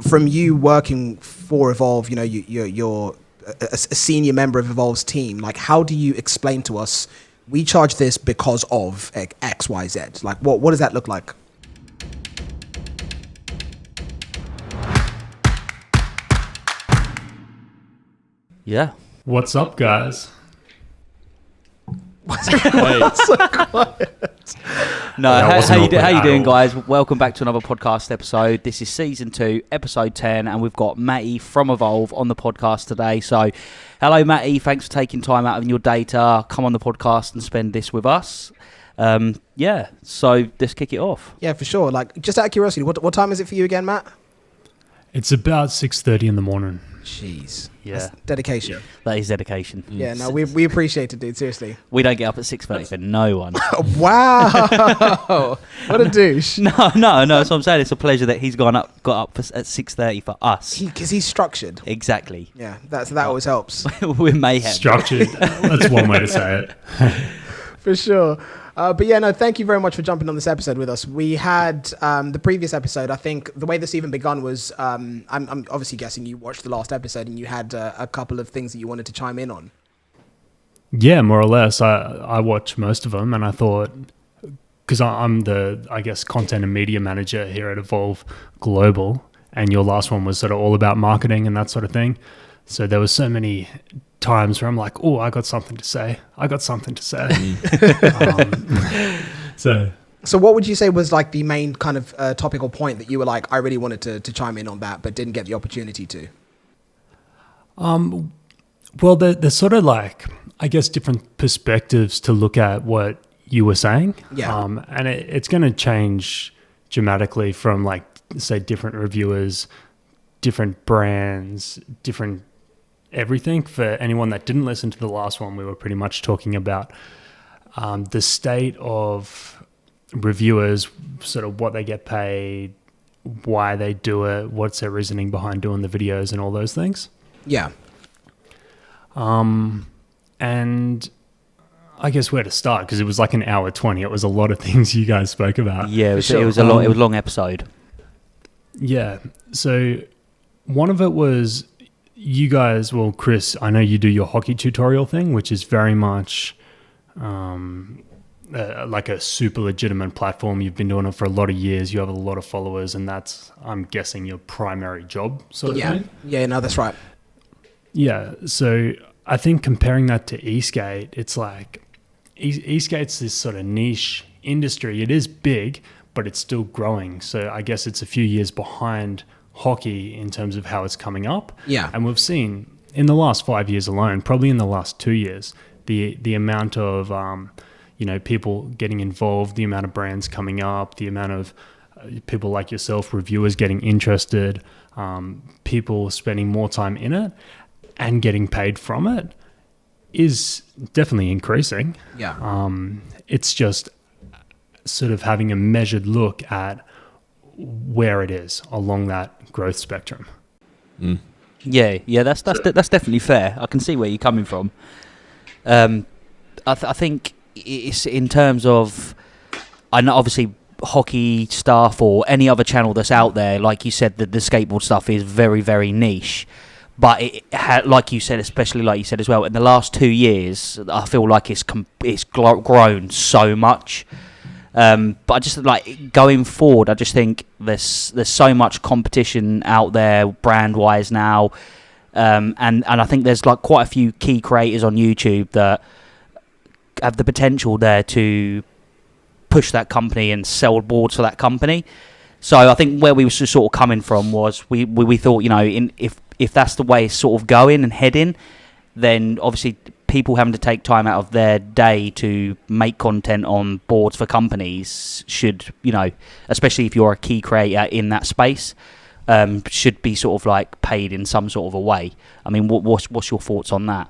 from you working for Evolve, you know, you're a senior member of Evolve's team. Like, how do you explain to us, we charge this because of X, Y, Z? Like, what does that look like? Yeah. What's up, guys? No, how you doing, guys? Welcome back to another podcast episode. This is season 2, episode 10, and we've got Matty from Evolve on the podcast today. So, hello, Matty. Thanks for taking time out of your day to come on the podcast and spend this with us. So let's kick it off. Yeah, for sure. Like, just out of curiosity, what time is it for you again, Matt? It's about 6:30 in the morning. Jeez. Yeah. That's dedication. Yeah. That is dedication. Yeah, no, we appreciate it, dude. Seriously. We don't get up at 6:30 for no one. Wow. What a douche. No, that's what I'm saying. It's a pleasure that he's got up at 6:30 for us. Because he's structured. Exactly. Yeah, that always helps. We're mayhem. Structured. That's one way to say it. For sure. But yeah, no, thank you very much for jumping on this episode with us. We had the previous episode. I think the way this even begun was I'm obviously guessing you watched the last episode and you had a couple of things that you wanted to chime in on. Yeah, more or less. I watched most of them, and I thought, because I'm the, I guess, content and media manager here at Evolve Global, and your last one was sort of all about marketing and that sort of thing. So there was so many times where I'm like, oh, I got something to say. So what would you say was like the main kind of topical point that you were like, I really wanted to chime in on that, but didn't get the opportunity to? Well, there's sort of like, I guess, different perspectives to look at what you were saying. Yeah. And it's going to change dramatically from, like, say, different reviewers, different brands, different everything. For anyone that didn't listen to the last one, we were pretty much talking about the state of reviewers, sort of what they get paid, why they do it, what's their reasoning behind doing the videos and all those things. Yeah. And I guess where to start, because it was like an hour 20. It was a lot of things you guys spoke about. Yeah, it was a long episode. Yeah. So one of it was you guys, well, Chris, I know you do your hockey tutorial thing, which is very much like a super legitimate platform. You've been doing it for a lot of years. You have a lot of followers, and that's, I'm guessing, your primary job sort of thing. Yeah, no, that's right. Yeah. So I think comparing that to Eskate, it's like Eskate's this sort of niche industry. It is big, but it's still growing. So I guess it's a few years behind hockey in terms of how it's coming up. Yeah. And we've seen in the last 5 years alone, probably in the last 2 years, the amount of people getting involved, the amount of brands coming up, the amount of people like yourself, reviewers getting interested, people spending more time in it and getting paid from it is definitely increasing. Yeah. It's just sort of having a measured look at where it is along that growth spectrum. Yeah, that's definitely fair. I can see where you're coming from. I think it's in terms of, I know obviously hockey stuff or any other channel that's out there, like you said, the skateboard stuff is very, very niche. But like you said, especially like you said as well, in the last 2 years, I feel like it's grown so much. But I just like going forward, I just think there's so much competition out there brand wise now. And I think there's like quite a few key creators on YouTube that have the potential there to push that company and sell boards for that company. So I think where we were sort of coming from was we thought, if that's the way it's sort of going and heading, then obviously people having to take time out of their day to make content on boards for companies should, especially if you're a key creator in that space, should be sort of like paid in some sort of a way. I mean, what's your thoughts on that?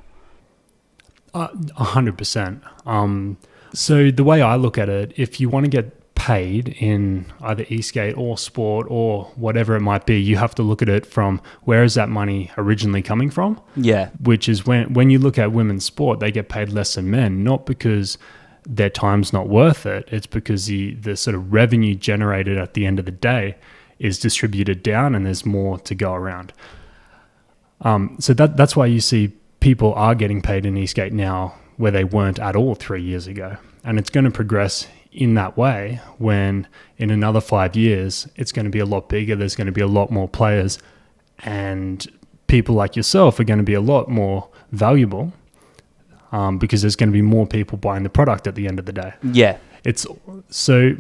100%. So the way I look at it, if you want to get paid in either Eskate or sport or whatever it might be, you have to look at it from where is that money originally coming from? Yeah. Which is when you look at women's sport, they get paid less than men, not because their time's not worth it. It's because the sort of revenue generated at the end of the day is distributed down and there's more to go around. So that's why you see people are getting paid in Eskate now where they weren't at all 3 years ago. And it's going to progress in that way when in another 5 years, it's going to be a lot bigger. There's going to be a lot more players, and people like yourself are going to be a lot more valuable because there's going to be more people buying the product at the end of the day. Yeah. So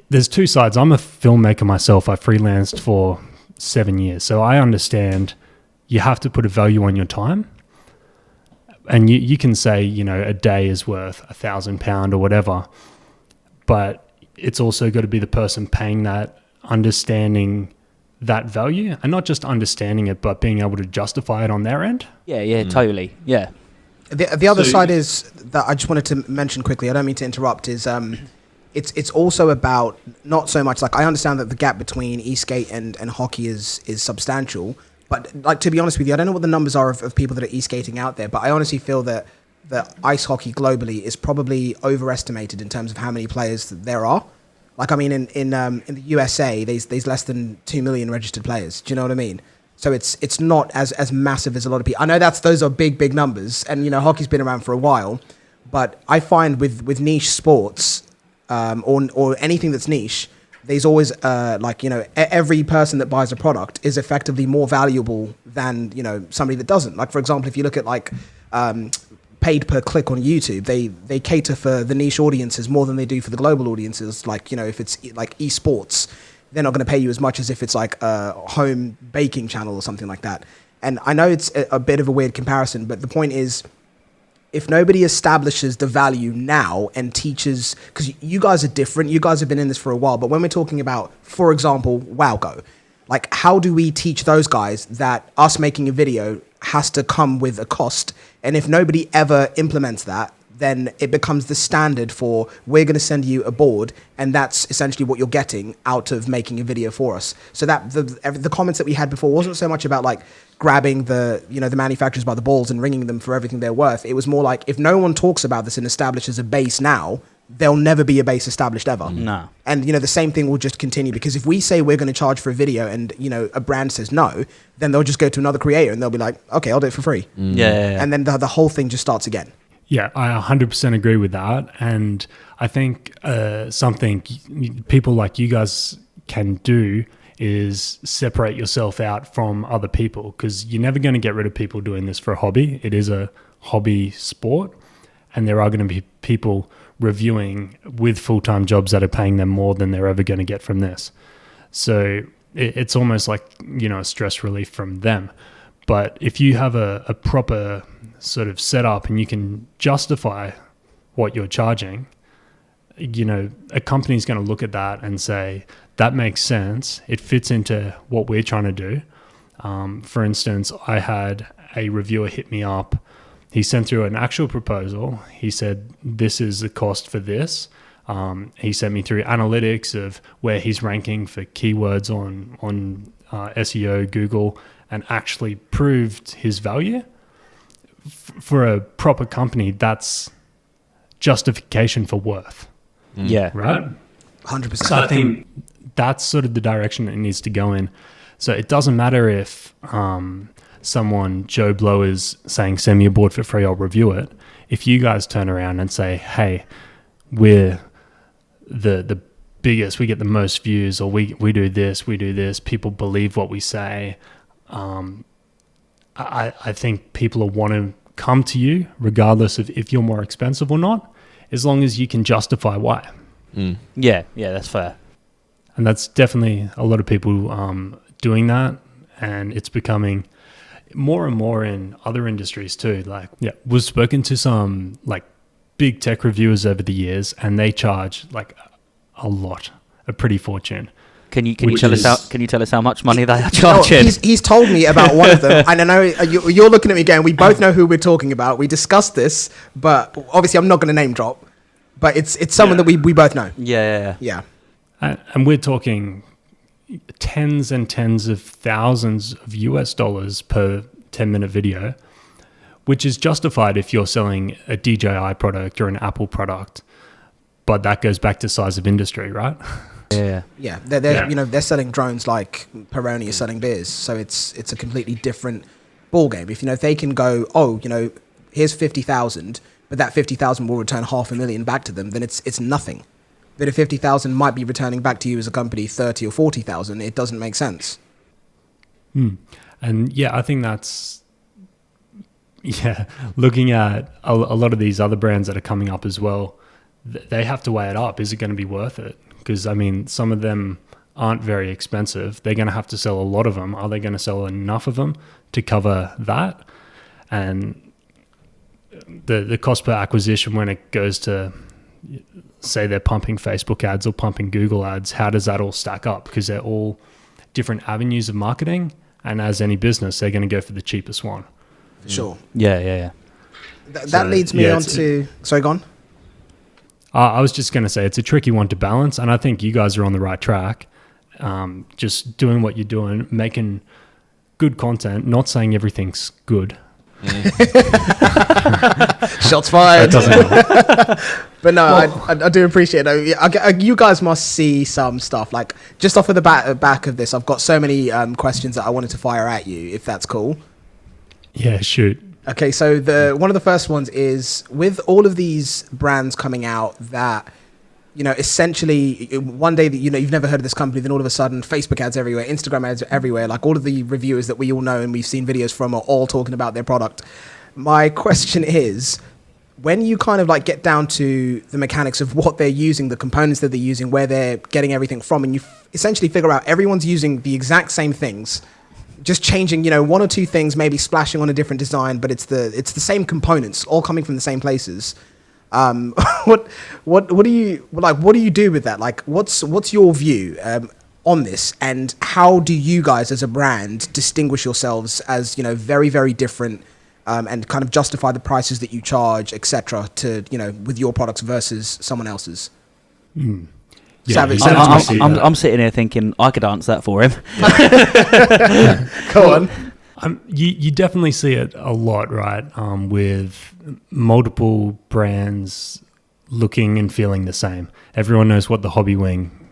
there's two sides. I'm a filmmaker myself. I freelanced for 7 years. So I understand you have to put a value on your time. And you can say, a day is worth £1,000 or whatever, but it's also got to be the person paying that, understanding that value, and not just understanding it, but being able to justify it on their end. Yeah, totally. Yeah. The other side is that I just wanted to mention quickly, I don't mean to interrupt, is it's also about not so much like I understand that the gap between Eskate and hockey is substantial. But like, to be honest with you, I don't know what the numbers are of people that are e-skating out there, but I honestly feel that ice hockey globally is probably overestimated in terms of how many players that there are. Like, I mean, in the USA, there's less than 2 million registered players. Do you know what I mean? So it's not as massive as a lot of people. I know those are big numbers, and hockey's been around for a while, but I find with niche sports or anything that's niche, there's always every person that buys a product is effectively more valuable than somebody that doesn't. Like, for example, if you look at paid per click on YouTube, they cater for the niche audiences more than they do for the global audiences. Like, if it's like esports, they're not going to pay you as much as if it's like a home baking channel or something like that. And I know it's a bit of a weird comparison, but the point is, if nobody establishes the value now and teaches, because you guys are different, you guys have been in this for a while, but when we're talking about, for example, WowGo, like, how do we teach those guys that us making a video has to come with a cost? And if nobody ever implements that, then it becomes the standard for, we're going to send you a board, and that's essentially what you're getting out of making a video for us. So that the comments that we had before wasn't so much about like grabbing the manufacturers by the balls and ringing them for everything they're worth. It was more like, if no one talks about this and establishes a base now, there'll never be a base established ever. No. And the same thing will just continue, because if we say we're going to charge for a video and a brand says no, then they'll just go to another creator and they'll be like, okay, I'll do it for free. Yeah. And then the whole thing just starts again. Yeah, I 100% agree with that. And I think something people like you guys can do is separate yourself out from other people, because you're never going to get rid of people doing this for a hobby. It is a hobby sport, and there are going to be people reviewing with full-time jobs that are paying them more than they're ever going to get from this. So it's almost like, a stress relief from them. But if you have a proper sort of setup and you can justify what you're charging, a company's going to look at that and say, that makes sense. It fits into what we're trying to do. For instance, I had a reviewer hit me up. He sent through an actual proposal. He said, this is the cost for this. He sent me through analytics of where he's ranking for keywords on SEO, Google, and actually proved his value. For a proper company, that's justification for worth. Yeah. Right? 100%. So I think that's sort of the direction it needs to go in. So it doesn't matter if someone, Joe Blow, is saying, send me a board for free, I'll review it. If you guys turn around and say, hey, we're the biggest, we get the most views, or we do this, people believe what we say, I think people will want to come to you regardless of if you're more expensive or not, as long as you can justify why. Yeah, that's fair. And that's definitely a lot of people doing that, and it's becoming more and more in other industries too. Like, we've spoken to some like big tech reviewers over the years, and they charge like a lot, a pretty fortune. Can you tell us how much money they are charging? He's told me about one of them, and I know you're looking at me again. We both know who we're talking about. We discussed this, but obviously I'm not going to name drop. But it's someone that we both know. Yeah. And we're talking tens and tens of thousands of US dollars per 10-minute video, which is justified if you're selling a DJI product or an Apple product. But that goes back to size of industry, right? they're selling drones like Peroni is selling beers, so it's a completely different ball game. If they can go, here's 50,000, but that 50,000 will return $500,000 back to them, then it's nothing. But if 50,000 might be returning back to you as a company 30 or 40,000, it doesn't make sense. And I think that's looking at a lot of these other brands that are coming up as well, they have to weigh it up. Is it going to be worth it? Because some of them aren't very expensive. They're going to have to sell a lot of them. Are they going to sell enough of them to cover that? And the cost per acquisition when it goes to, say they're pumping Facebook ads or pumping Google ads, how does that all stack up? Because they're all different avenues of marketing, and as any business, they're going to go for the cheapest one. For sure. Yeah. That leads me on to... Sorry, go on. I was just going to say it's a tricky one to balance, and I think you guys are on the right track. Just doing what you're doing, making good content, not saying everything's good. Shots fired. But no, I do appreciate it. You guys must see some stuff. Like, just off of the back of this, I've got so many questions that I wanted to fire at you, if that's cool. Yeah, shoot. Okay, so one of the first ones is, with all of these brands coming out that, essentially one day that, you've never heard of this company, then all of a sudden Facebook ads everywhere, Instagram ads everywhere, like all of the reviewers that we all know and we've seen videos from are all talking about their product. My question is, when you kind of like get down to the mechanics of what they're using, the components that they're using, where they're getting everything from, and you essentially figure out everyone's using the exact same things, just changing, one or two things, maybe splashing on a different design, but it's the same components, all coming from the same places. What do you do with that? Like, what's your view on this, and how do you guys as a brand distinguish yourselves as very, very different, and kind of justify the prices that you charge, etc., to with your products versus someone else's? Yeah, I'm sitting here thinking I could answer that for him. Go on. You definitely see it a lot, right? With multiple brands looking and feeling the same. Everyone knows what the Hobby Wing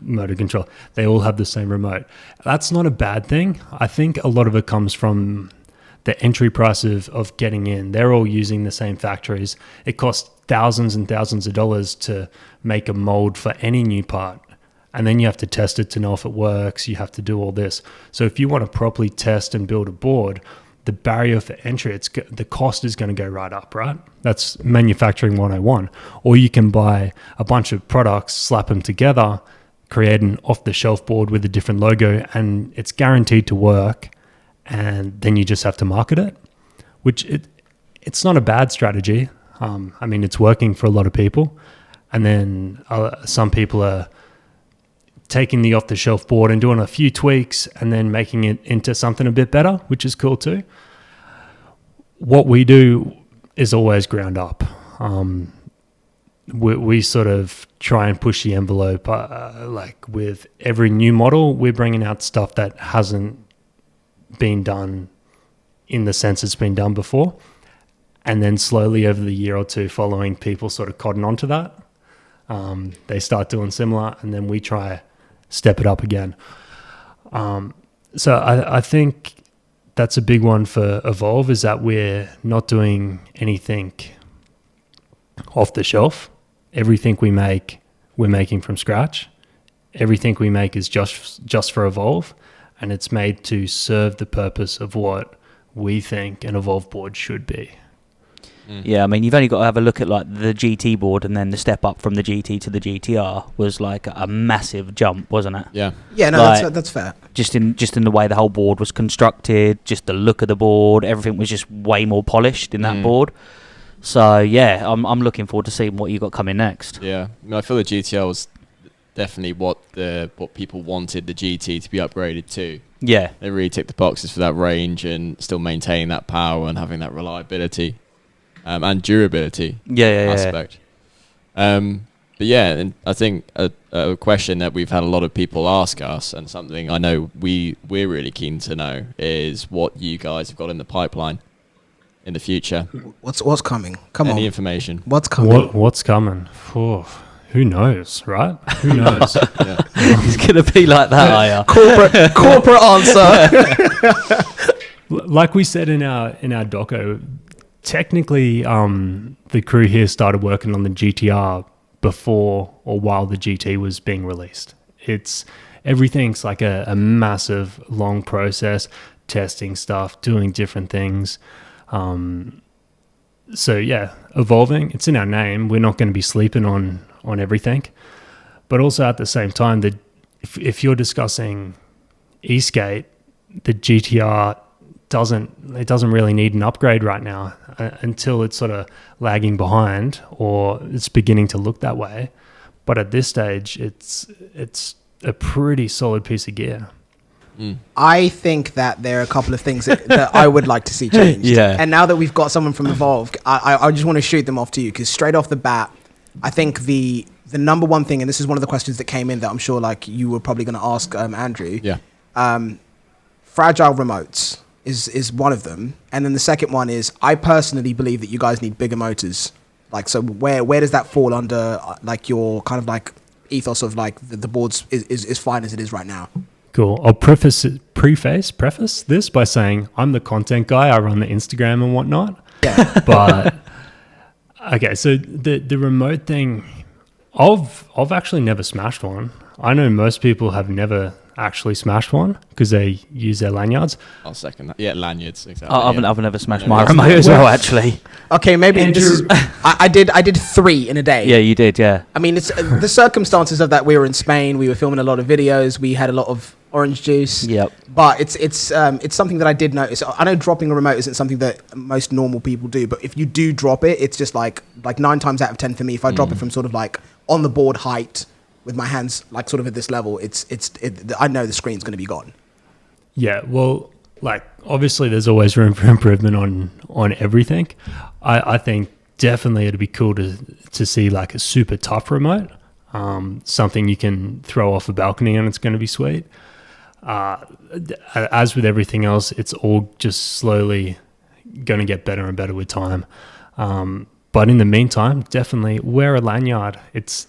motor control. They all have the same remote. That's not a bad thing. I think a lot of it comes from the entry price of getting in. They're all using the same factories. It costs thousands and thousands of dollars to make a mold for any new part. And then you have to test it to know if it works. You have to do all this. So if you want to properly test and build a board, the barrier for entry, the cost is going to go right up, right? That's manufacturing 101. Or you can buy a bunch of products, slap them together, create an off-the-shelf board with a different logo, and it's guaranteed to work. And then you just have to market it, which it's not a bad strategy. It's working for a lot of people. And then some people are taking the off-the-shelf board and doing a few tweaks and then making it into something a bit better, which is cool too. What we do is always ground up. We sort of try and push the envelope. Like with every new model, we're bringing out stuff that hasn't been done in the sense it's been done before, and then slowly over the year or two following, people sort of cotton onto that. They start doing similar, and then we try step it up again. So I think that's a big one for Evolve, is that we're not doing anything off the shelf. Everything we make, we're making from scratch. Everything we make is just for Evolve, and it's made to serve the purpose of what we think an Evolve board should be. Yeah, you've only got to have a look at like the GT board, and then the step up from the GT to the GTR was like a massive jump, wasn't it? Yeah, no, that's fair. Just in the way the whole board was constructed, just the look of the board, everything was just way more polished in that board. So yeah, I'm looking forward to seeing what you got coming next. Yeah, I feel the GTR was definitely what people wanted the GT to be upgraded to. Yeah, they really ticked the boxes for that range and still maintaining that power and having that reliability and durability aspect. But yeah, and I think a question that we've had a lot of people ask us, and something I know we're really keen to know, is what you guys have got in the pipeline in the future. What's coming? Come on. Any information? What's coming? What's coming? Who Who knows, right? Who knows? It's going to be like that, are you? Corporate answer. Like we said in our doco, technically the crew here started working on the GTR before or while the GT was being released. Everything's like a massive long process, testing stuff, doing different things. So yeah, evolving, it's in our name. We're not going to be sleeping on everything. But also at the same time, that if you're discussing Eskate, the GTR doesn't really need an upgrade right now until it's sort of lagging behind or it's beginning to look that way. But at this stage, it's a pretty solid piece of gear. I think that there are a couple of things that I would like to see changed. Yeah. And now that we've got someone from Evolve, I just want to shoot them off to you, because straight off the bat, I think the number one thing, and this is one of the questions that came in that I'm sure like you were probably going to ask Andrew. Yeah. Fragile remotes is one of them, and then the second one is, I personally believe that you guys need bigger motors. Like, so where does that fall under like your kind of like ethos of like the boards is fine as it is right now? Cool. I'll preface this by saying I'm the content guy. I run the Instagram and whatnot. Yeah. But okay, so the remote thing, I've actually never smashed one. I know most people have never actually smashed one because they use their lanyards. I'll second that. Yeah, lanyards. Exactly. I've never smashed my remote as well, actually. Okay, maybe this is. I did 3 in a day. Yeah, you did. Yeah. I mean, it's the circumstances of that. We were in Spain. We were filming a lot of videos. We had a lot of orange juice. Yep. But it's something that I did notice. I know dropping a remote isn't something that most normal people do, but if you do drop it, it's just like 9 times out of 10 for me. If I drop it from sort of like on the board height with my hands like sort of at this level, I know the screen's going to be gone. Yeah, well, like obviously there's always room for improvement on everything. I think definitely it'd be cool to see like a super tough remote, something you can throw off a balcony and it's going to be sweet. As with everything else, it's all just slowly going to get better and better with time. But in the meantime, definitely wear a lanyard. It's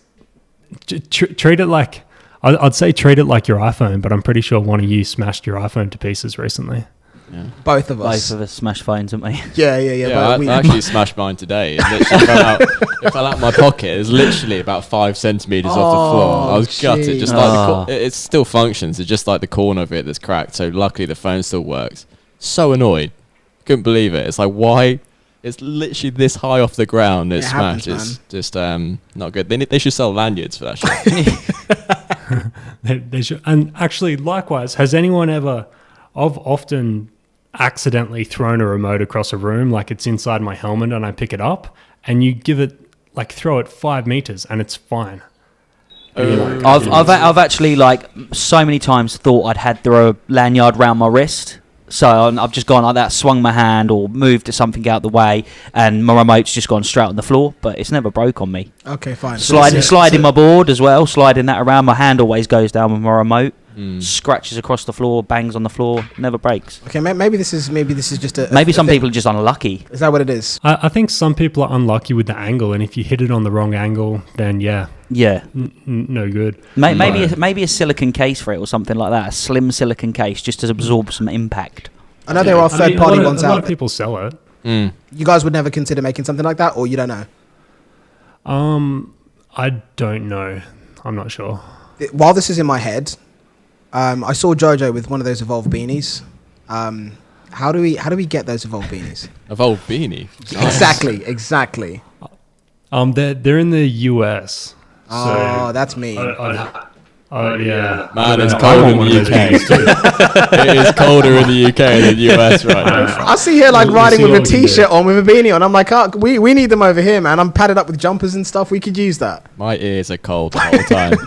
treat it like, I'd say treat it like your iPhone, but I'm pretty sure one of you smashed your iPhone to pieces recently. Yeah. Both of us smashed phones, haven't we? Yeah. I actually smashed mine today. It literally fell out my pocket. It was literally about 5 centimeters off the floor. I was gutted. Just like it still functions. It's just like the corner of it that's cracked. So luckily the phone still works. So annoyed. Couldn't believe it. It's like, why? It's literally this high off the ground. It's smashed. It's just not good. They should sell lanyards for that shit. They should. And actually, likewise, has anyone ever? I've often accidentally thrown a remote across a room, like it's inside my helmet, and I pick it up, and you give it like throw it 5 meters, and it's fine. I've actually like so many times thought I'd had the lanyard round my wrist. So I've just gone like that, swung my hand or moved something out the way, and my remote's just gone straight on the floor, but it's never broke on me. Okay, fine. Sliding my board as well, sliding that around. My hand always goes down with my remote. Scratches across the floor, bangs on the floor, never breaks. Okay, maybe this is just a maybe some people are just unlucky. Is that what it is? I think some people are unlucky with the angle, and if you hit it on the wrong angle, then no good. Maybe a silicon case for it or something like that, a slim silicon case just to absorb some impact. I know there are third-party ones out. A lot of people sell it. You guys would never consider making something like that, or you don't know? I don't know. I'm not sure. While this is in my head, I saw Jojo with one of those Evolve beanies. How do we get those Evolve beanies? Evolve beanie. Exactly. They're in the US. Oh, that's me. Yeah. Man, it's cold in the UK. It is colder in the UK than the US right now. I see here like riding with a t-shirt on with a beanie on. I'm like, we need them over here, man. I'm padded up with jumpers and stuff. We could use that. My ears are cold the whole time.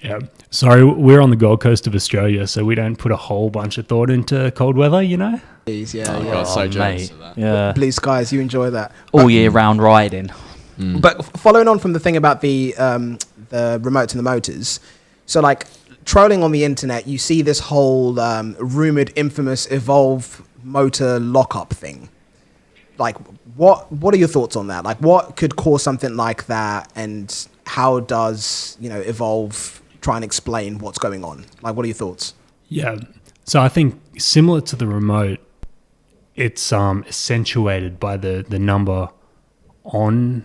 Yeah. Sorry, we're on the Gold Coast of Australia, so we don't put a whole bunch of thought into cold weather, you know? Yeah. So jealous of that. Yeah. Blue skies, you enjoy that. All year round riding. But following on from the thing about the remotes and the motors, so like trolling on the internet, you see this whole rumored, infamous Evolve motor lockup thing. like, what are your thoughts on that? Like, what could cause something like that, and how does, Evolve try and explain what's going on? Like, what are your thoughts? Yeah. So I think similar to the remote, it's accentuated by the number on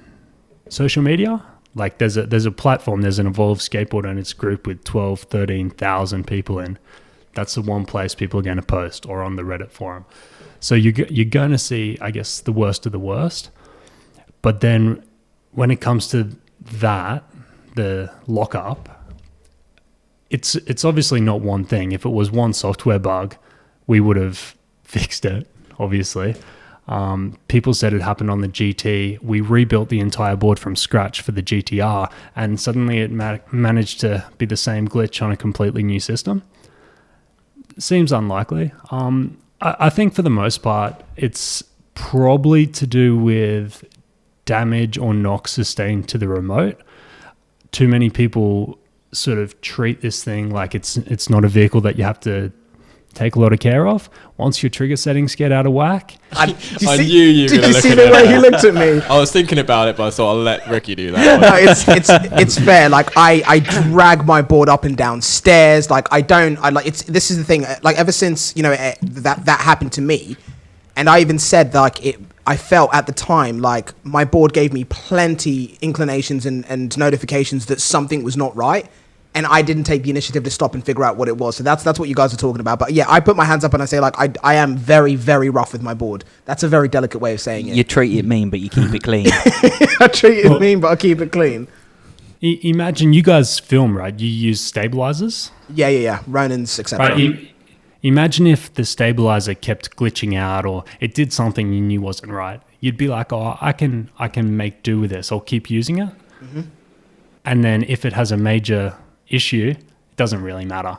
social media. Like there's a platform, there's an Evolve skateboard and its group with 12, 13,000 people in. That's the one place people are going to post, or on the Reddit forum. So you're going to see, I guess, the worst of the worst. But then when it comes to that, the lockup, it's obviously not one thing. If it was one software bug, we would have fixed it, obviously. People said it happened on the GT. We rebuilt the entire board from scratch for the GTR, and suddenly it managed to be the same glitch on a completely new system. Seems unlikely. I think for the most part, it's probably to do with damage or knock sustained to the remote. Too many people sort of treat this thing like it's not a vehicle that you have to take a lot of care of. Once your trigger settings get out of whack. I knew you were going to look at it. Did you see the way he looked at me? I was thinking about it, but I thought I'll let Ricky do that. No, it's fair. Like I drag my board up and down stairs. Like this is the thing. Like ever since, that happened to me, and I even said I felt at the time like my board gave me plenty inclinations and notifications that something was not right. And I didn't take the initiative to stop and figure out what it was. So that's what you guys are talking about. But yeah, I put my hands up and I say, like, I am very, very rough with my board. That's a very delicate way of saying it. You treat it mean, but you keep it clean. I treat it mean, but I keep it clean. Imagine you guys film, right? You use stabilizers? Yeah. Ronan's etc. Right. Imagine if the stabilizer kept glitching out, or it did something you knew wasn't right. You'd be like, oh, I can make do with this. I'll keep using it. Mm-hmm. And then if it has a major issue, it doesn't really matter.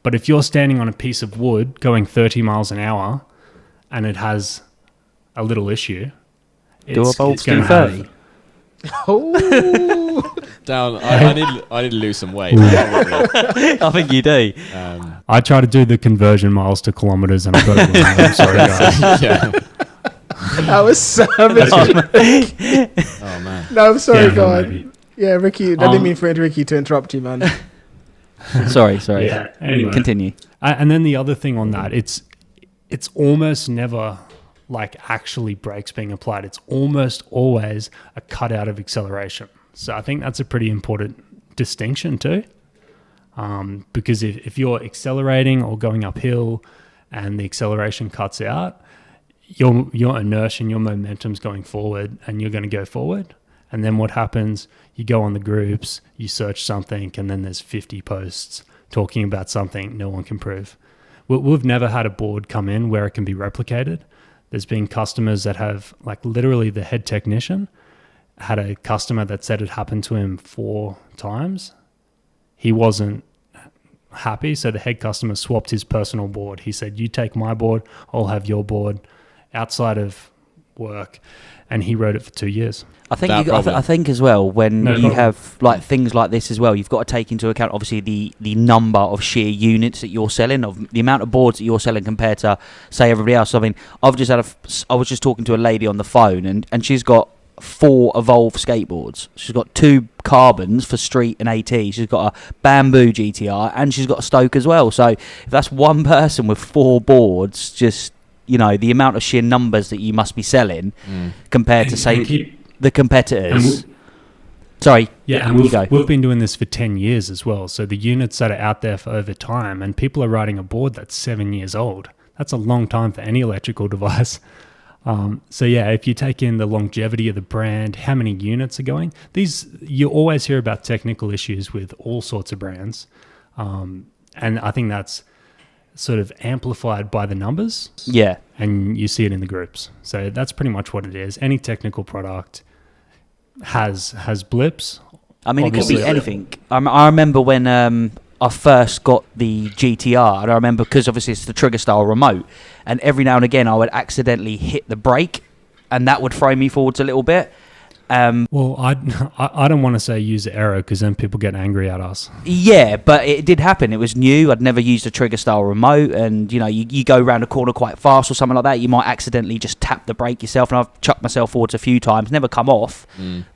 But if you're standing on a piece of wood going 30 miles an hour and it has a little issue, it's going to have... Oh, down. I need to lose some weight. I think you do. I try to do the conversion miles to kilometers, and I've got it wrong. I'm sorry, guys. Yeah. That was savage. Oh man. No, I'm sorry, Yeah, God. maybe. Yeah, Ricky. I didn't mean for Ricky to interrupt you, man. Sorry. Yeah, anyway. Continue. And then the other thing on that, it's almost never like actually brakes being applied. It's almost always a cutout of acceleration. So I think that's a pretty important distinction too. Because if you're accelerating or going uphill and the acceleration cuts out, your inertia and your momentum's going forward, and you're going to go forward. And then what happens, you go on the groups, you search something, and then there's 50 posts talking about something no one can prove. We've never had a board come in where it can be replicated. There's been customers that have, like literally the head technician had a customer that said it happened to him 4 times. He wasn't happy, so the head customer swapped his personal board. He said, you take my board, I'll have your board outside of work. And he rode it for 2 years. I think as well, when you have like things like this as well, you've got to take into account obviously the number of sheer units that you're selling, of the amount of boards that you're selling compared to say everybody else. I mean, I was just talking to a lady on the phone, and she's got 4 Evolve skateboards. She's got 2 carbons for street and AT. She's got a bamboo GTR, and she's got a Stoke as well. So if that's one person with 4 boards, just the amount of sheer numbers that you must be selling compared to say the competitors. Sorry. Yeah, and we've been doing this for 10 years as well. So the units that are out there for over time, and people are riding a board that's 7 years old. That's a long time for any electrical device. So yeah, if you take in the longevity of the brand, how many units are going, you always hear about technical issues with all sorts of brands. And I think that's sort of amplified by the numbers. Yeah. And you see it in the groups. So that's pretty much what it is. Any technical product has blips. I mean, obviously. It could be anything. I remember when I first got the GTR, and I remember because obviously it's the trigger style remote, and every now and again I would accidentally hit the brake, and that would throw me forwards a little bit. Well, I don't want to say user error because then people get angry at us. Yeah, but it did happen. It was new. I'd never used a trigger style remote, and you go around a corner quite fast or something like that. You might accidentally just tap the brake yourself, and I've chucked myself forwards a few times, never come off,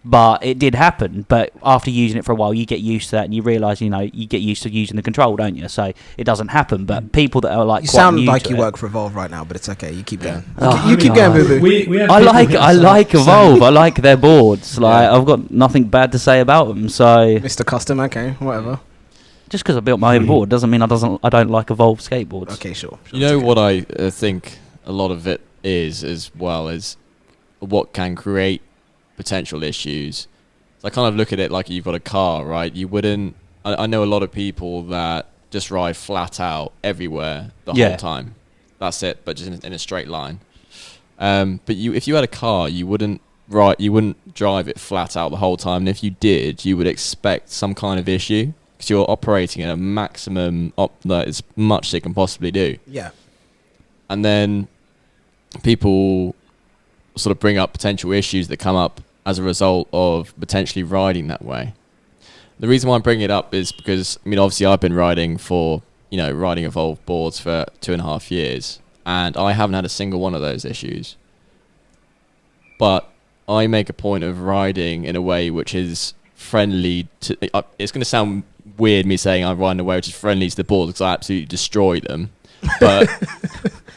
but it did happen. But after using it for a while, you get used to that, and you realise you get used to using the control, don't you? So it doesn't happen. But people that are like you quite sound new like to you it, work for Evolve right now, but it's okay. You keep going. Oh, You keep going, boo boo. I like Evolve. I like their boards. Like I've got nothing bad to say about them. So Mr. Custom, okay, whatever. just because I built my own board doesn't mean I don't like Evolve skateboards. Okay, sure. You know what I think a lot of it is as well is what can create potential issues. So I kind of look at it like you've got a car, right? You wouldn't. I know a lot of people that just ride flat out everywhere the whole time. That's it, but just in a straight line. But if you had a car, you wouldn't drive it flat out the whole time. And if you did, you would expect some kind of issue because you're operating at a maximum that is much as it can possibly do. Yeah. And then people sort of bring up potential issues that come up as a result of potentially riding that way. The reason why I'm bringing it up is because, obviously I've been riding Evolve boards for 2.5 years, and I haven't had a single one of those issues. But I make a point of riding in a way which is friendly to... it's going to sound weird me saying I'm riding in a way which is friendly to the boards because I absolutely destroy them. But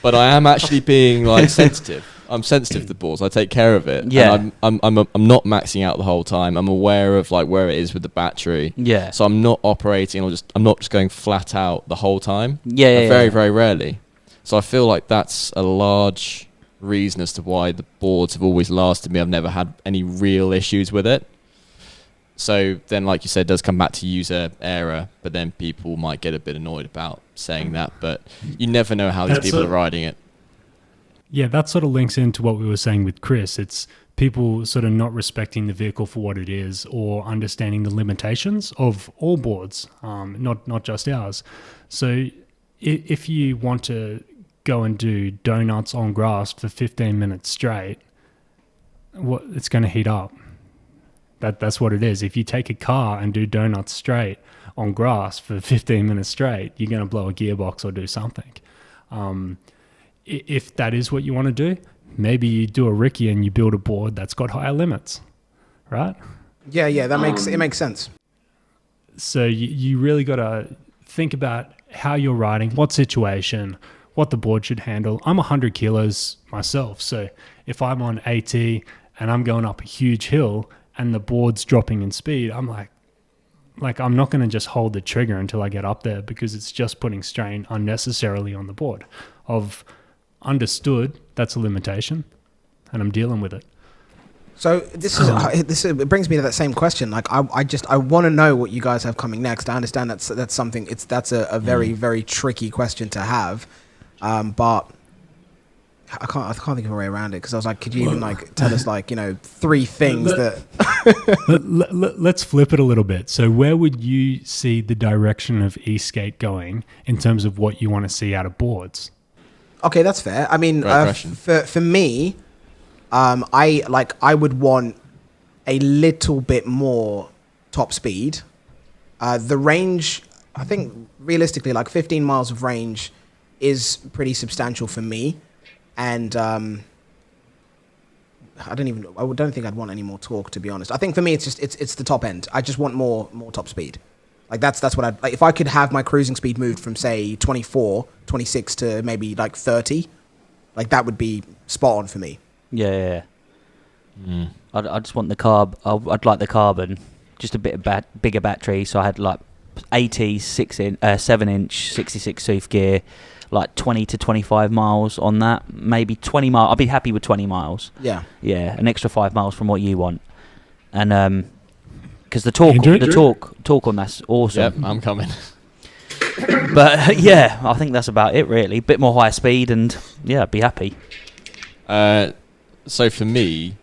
but I am actually being sensitive. I'm sensitive to the balls. I take care of it. Yeah. And I'm not maxing out the whole time. I'm aware of where it is with the battery. Yeah. So I'm not operating. I'm not just going flat out the whole time. Yeah. Very very rarely. So I feel like that's a large reason as to why the boards have always lasted me. I've never had any real issues with it. So then, like you said, it does come back to user error, but then people might get a bit annoyed about saying that. But you never know how these people are riding it. Yeah, that sort of links into what we were saying with Chris. It's people sort of not respecting the vehicle for what it is or understanding the limitations of all boards, not just ours. So if you want to go and do donuts on grass for 15 minutes straight, it's going to heat up. That's what it is. If you take a car and do donuts straight on grass for 15 minutes straight, you're going to blow a gearbox or do something. If that is what you want to do, maybe you do a Ricky and you build a board that's got higher limits, right? Yeah, that makes sense. So you really got to think about how you're riding, what situation, what the board should handle. I'm 100 kilos myself, so if I'm on AT and I'm going up a huge hill and the board's dropping in speed, I'm like I'm not going to just hold the trigger until I get up there because it's just putting strain unnecessarily on the board. I've understood that's a limitation and I'm dealing with it. So it brings me to that same question. I want to know what you guys have coming next. I understand that's something. That's a very very tricky question to have, but I can't think of a way around it because I was like, could you even tell us 3 things that? Let's flip it a little bit. So where would you see the direction of Eskate going in terms of what you want to see out of boards? Okay, that's fair. I mean, for me, I would want a little bit more top speed. The range, I think realistically, 15 miles of range is pretty substantial for me. And I don't think I'd want any more torque, to be honest. I think for me, it's the top end. I just want more top speed. That's what I'd like. If I could have my cruising speed moved from say 24, 26 to maybe 30, that would be spot on for me. Yeah. I just want the carb. I'd like the carbon, just a bit of bigger battery. So I had 80 7-inch 66 tooth gear, 20 to 25 miles on that. Maybe 20 miles. I'd be happy with 20 miles. Yeah, an extra 5 miles from what you want, and because the torque on that's awesome. Yep, I'm coming. But yeah, I think that's about it really. Bit more high speed and I'd be happy. So for me,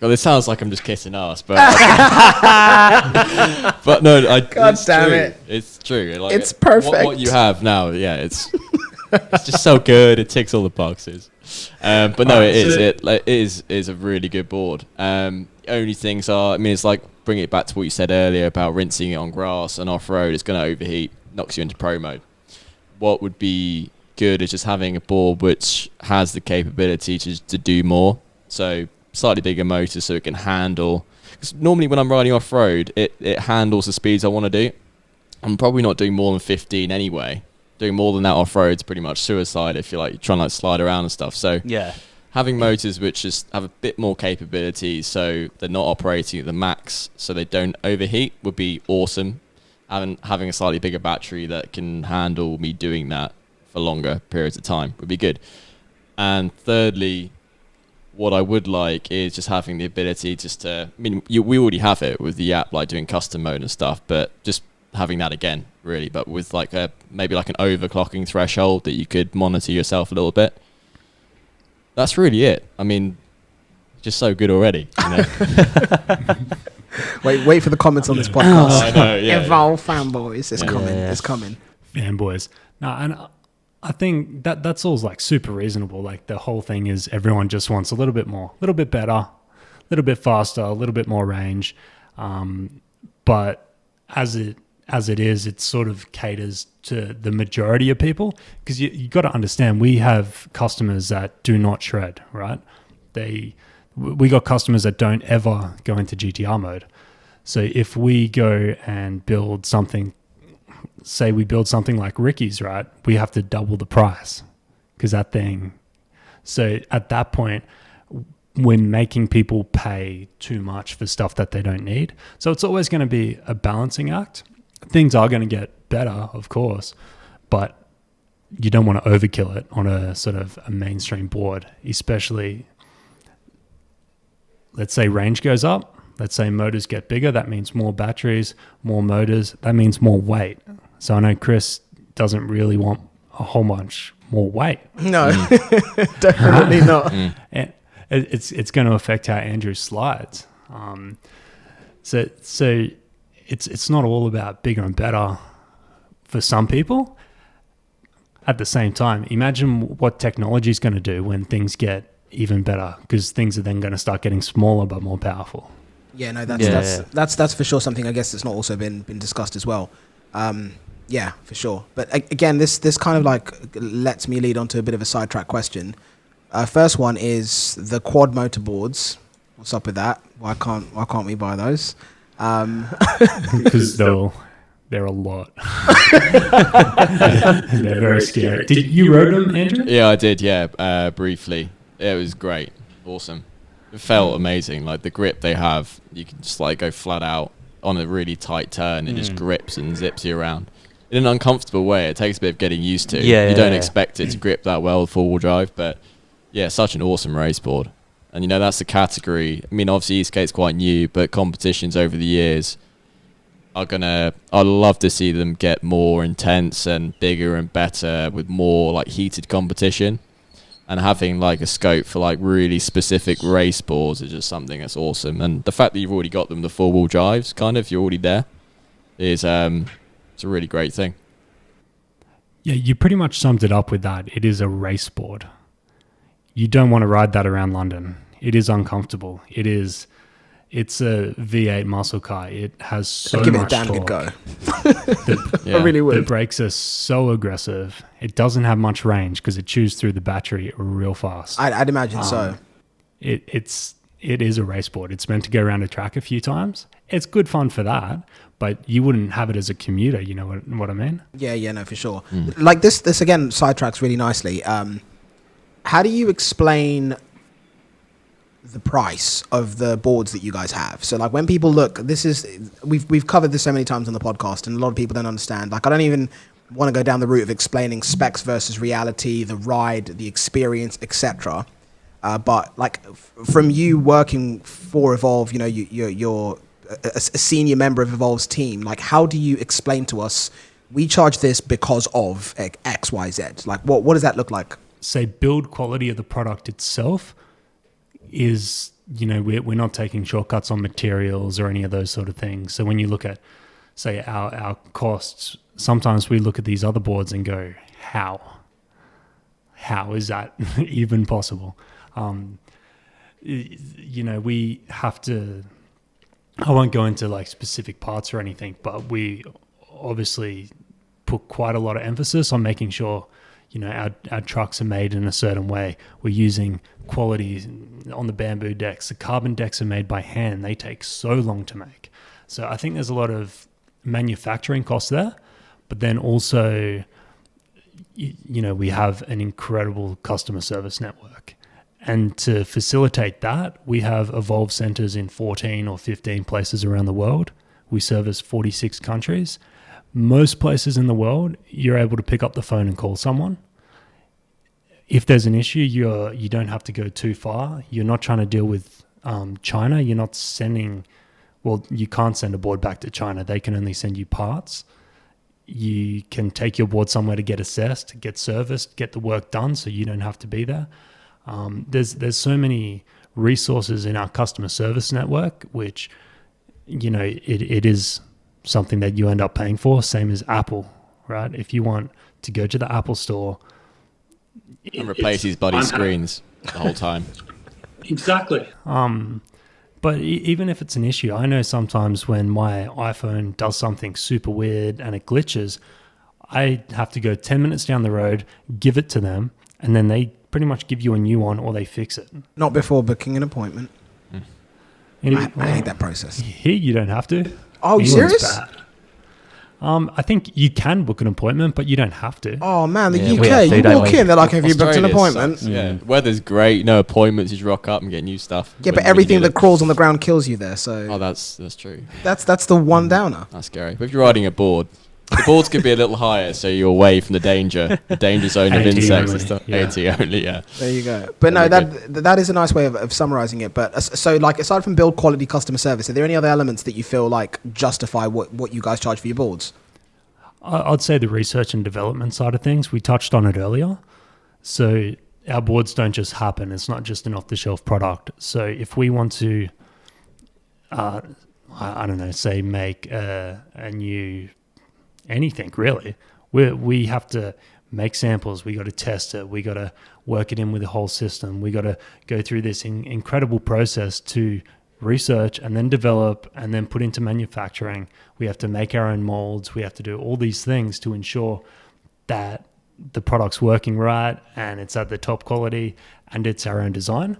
well, it sounds like I'm just kissing ass, but but no, God damn it, it's true. It's perfect. What you have now, it's It's just so good. It ticks all the boxes. But no, it is a really good board. Only things are, I mean, it's like bringing it back to what you said earlier about rinsing it on grass and off road. It's going to overheat, knocks you into pro mode. What would be good is just having a board which has the capability to do more. So slightly bigger motor so it can handle. Because normally when I'm riding off road, it handles the speeds I want to do. I'm probably not doing more than 15 anyway. Doing more than that off road is pretty much suicide if you're like trying to like slide around and stuff. So yeah, having motors which just have a bit more capability, so they're not operating at the max, so they don't overheat, would be awesome. And having a slightly bigger battery that can handle me doing that for longer periods of time would be good. And thirdly, what I would like is just having the ability just to, I mean, we already have it with the app, like doing custom mode and stuff, but just having that again, really, but with like maybe like an overclocking threshold that you could monitor yourself a little bit. That's really it. I mean, just so good already. You know? Wait for the comments on this podcast. I know, yeah. Evolve fanboys, it's coming. Yeah. It's coming. Fanboys. No, and I think that's all like super reasonable. Like the whole thing is everyone just wants a little bit more, a little bit better, a little bit faster, a little bit more range. But as it is, it sort of caters to the majority of people, because you got to understand, we have customers that do not shred, right? We got customers that don't ever go into GTR mode. So if we go and build something, say we build something like Ricky's, right? We have to double the price because that thing. So at that point, we're making people pay too much for stuff that they don't need. So it's always going to be a balancing act. Things are going to get better, of course, but you don't want to overkill it on a sort of a mainstream board, especially, let's say range goes up. Let's say motors get bigger. That means more batteries, more motors. That means more weight. So I know Chris doesn't really want a whole bunch more weight. No, definitely not. And it's going to affect how Andrew slides. So it's not all about bigger and better for some people. At the same time, imagine what technology is going to do when things get even better, because things are then going to start getting smaller but more powerful. Yeah, no, that's for sure something I guess that's not also been discussed as well. Yeah, for sure. But again, this kind of like lets me lead on to a bit of a sidetrack question. First one is the quad motor boards. What's up with that? Why can't we buy those? Because they're a lot. They're very scary. Did you rode them, Andrew? Yeah, I did. Yeah, briefly. It was great, awesome. It felt amazing. Like the grip they have, you can just like go flat out on a really tight turn. It just grips and zips you around in an uncomfortable way. It takes a bit of getting used to. You don't expect it to grip that well with four-wheel drive, but yeah, such an awesome race board. And you know, that's the category. I mean, obviously Eskate's quite new, but competitions over the years I'd love to see them get more intense and bigger and better with more like heated competition. And having like a scope for like really specific race boards is just something that's awesome. And the fact that you've already got them, the four-wheel drives, kind of, you're already there, is it's a really great thing. Yeah, you pretty much summed it up with that. It is a race board. You don't want to ride that around London. It is uncomfortable. It's a V8 muscle car. It has so I'd give much it a damn torque. good go. I really would. The brakes are so aggressive. It doesn't have much range because it chews through the battery real fast. I'd imagine so. It is a race board. It's meant to go around a track a few times. It's good fun for that, but you wouldn't have it as a commuter. You know what I mean? Yeah, no, for sure. Like this again sidetracks really nicely. How do you explain the price of the boards that you guys have? So like when people look, we've covered this so many times on the podcast, and a lot of people don't understand. Like I don't even want to go down the route of explaining specs versus reality, the ride, the experience, etc. But like from you working for Evolve, you know, you're a senior member of Evolve's team. Like how do you explain to us, we charge this because of X, Y, Z? Like what does that look like? Say build quality of the product itself is, you know, we're not taking shortcuts on materials or any of those sort of things. So when you look at, say, our costs, sometimes we look at these other boards and go, how? how is that even possible? We have to, I won't go into like specific parts or anything, but we obviously put quite a lot of emphasis on making sure, our trucks are made in a certain way. We're using quality on the bamboo decks. The carbon decks are made by hand. They take so long to make. So I think there's a lot of manufacturing costs there, but then also, we have an incredible customer service network. And to facilitate that, we have Evolve centers in 14 or 15 places around the world. We service 46 countries. Most places in the world, you're able to pick up the phone and call someone. If there's an issue, you don't have to go too far. You're not trying to deal with China. You're not sending, you can't send a board back to China. They can only send you parts. You can take your board somewhere to get assessed, get serviced, get the work done so you don't have to be there. There's so many resources in our customer service network, which, it is something that you end up paying for, same as Apple, right? If you want to go to the Apple store and replace his buddy's screens the whole time. Exactly. But even if it's an issue, I know sometimes when my iPhone does something super weird and it glitches, I have to go 10 minutes down the road, give it to them, and then they pretty much give you a new one or they fix it. Not before booking an appointment. I hate that process. Here you don't have to. Oh, you serious? Bad. I think you can book an appointment, but you don't have to. Oh man, the UK, you walk in, they're like, have you booked an appointment? Sucks. Yeah, weather's great, no appointments, you just rock up and get new stuff. Yeah, but everything that crawls on the ground kills you there, so... Oh, that's true. That's the one downer. That's scary. But if you're riding a board, the boards could be a little higher, so you're away from the danger zone of insects and stuff. AT only, yeah. There you go. But no, that is a nice way of summarizing it. But so, like, aside from build quality customer service, are there any other elements that you feel like justify what you guys charge for your boards? I'd say the research and development side of things. We touched on it earlier. So our boards don't just happen. It's not just an off-the-shelf product. So if we want to, I don't know, say make a new... anything really, we have to make samples, we got to test it, we got to work it in with the whole system, we got to go through this incredible process to research and then develop and then put into manufacturing. We have to make our own molds, we have to do all these things to ensure that the product's working right and it's at the top quality and it's our own design.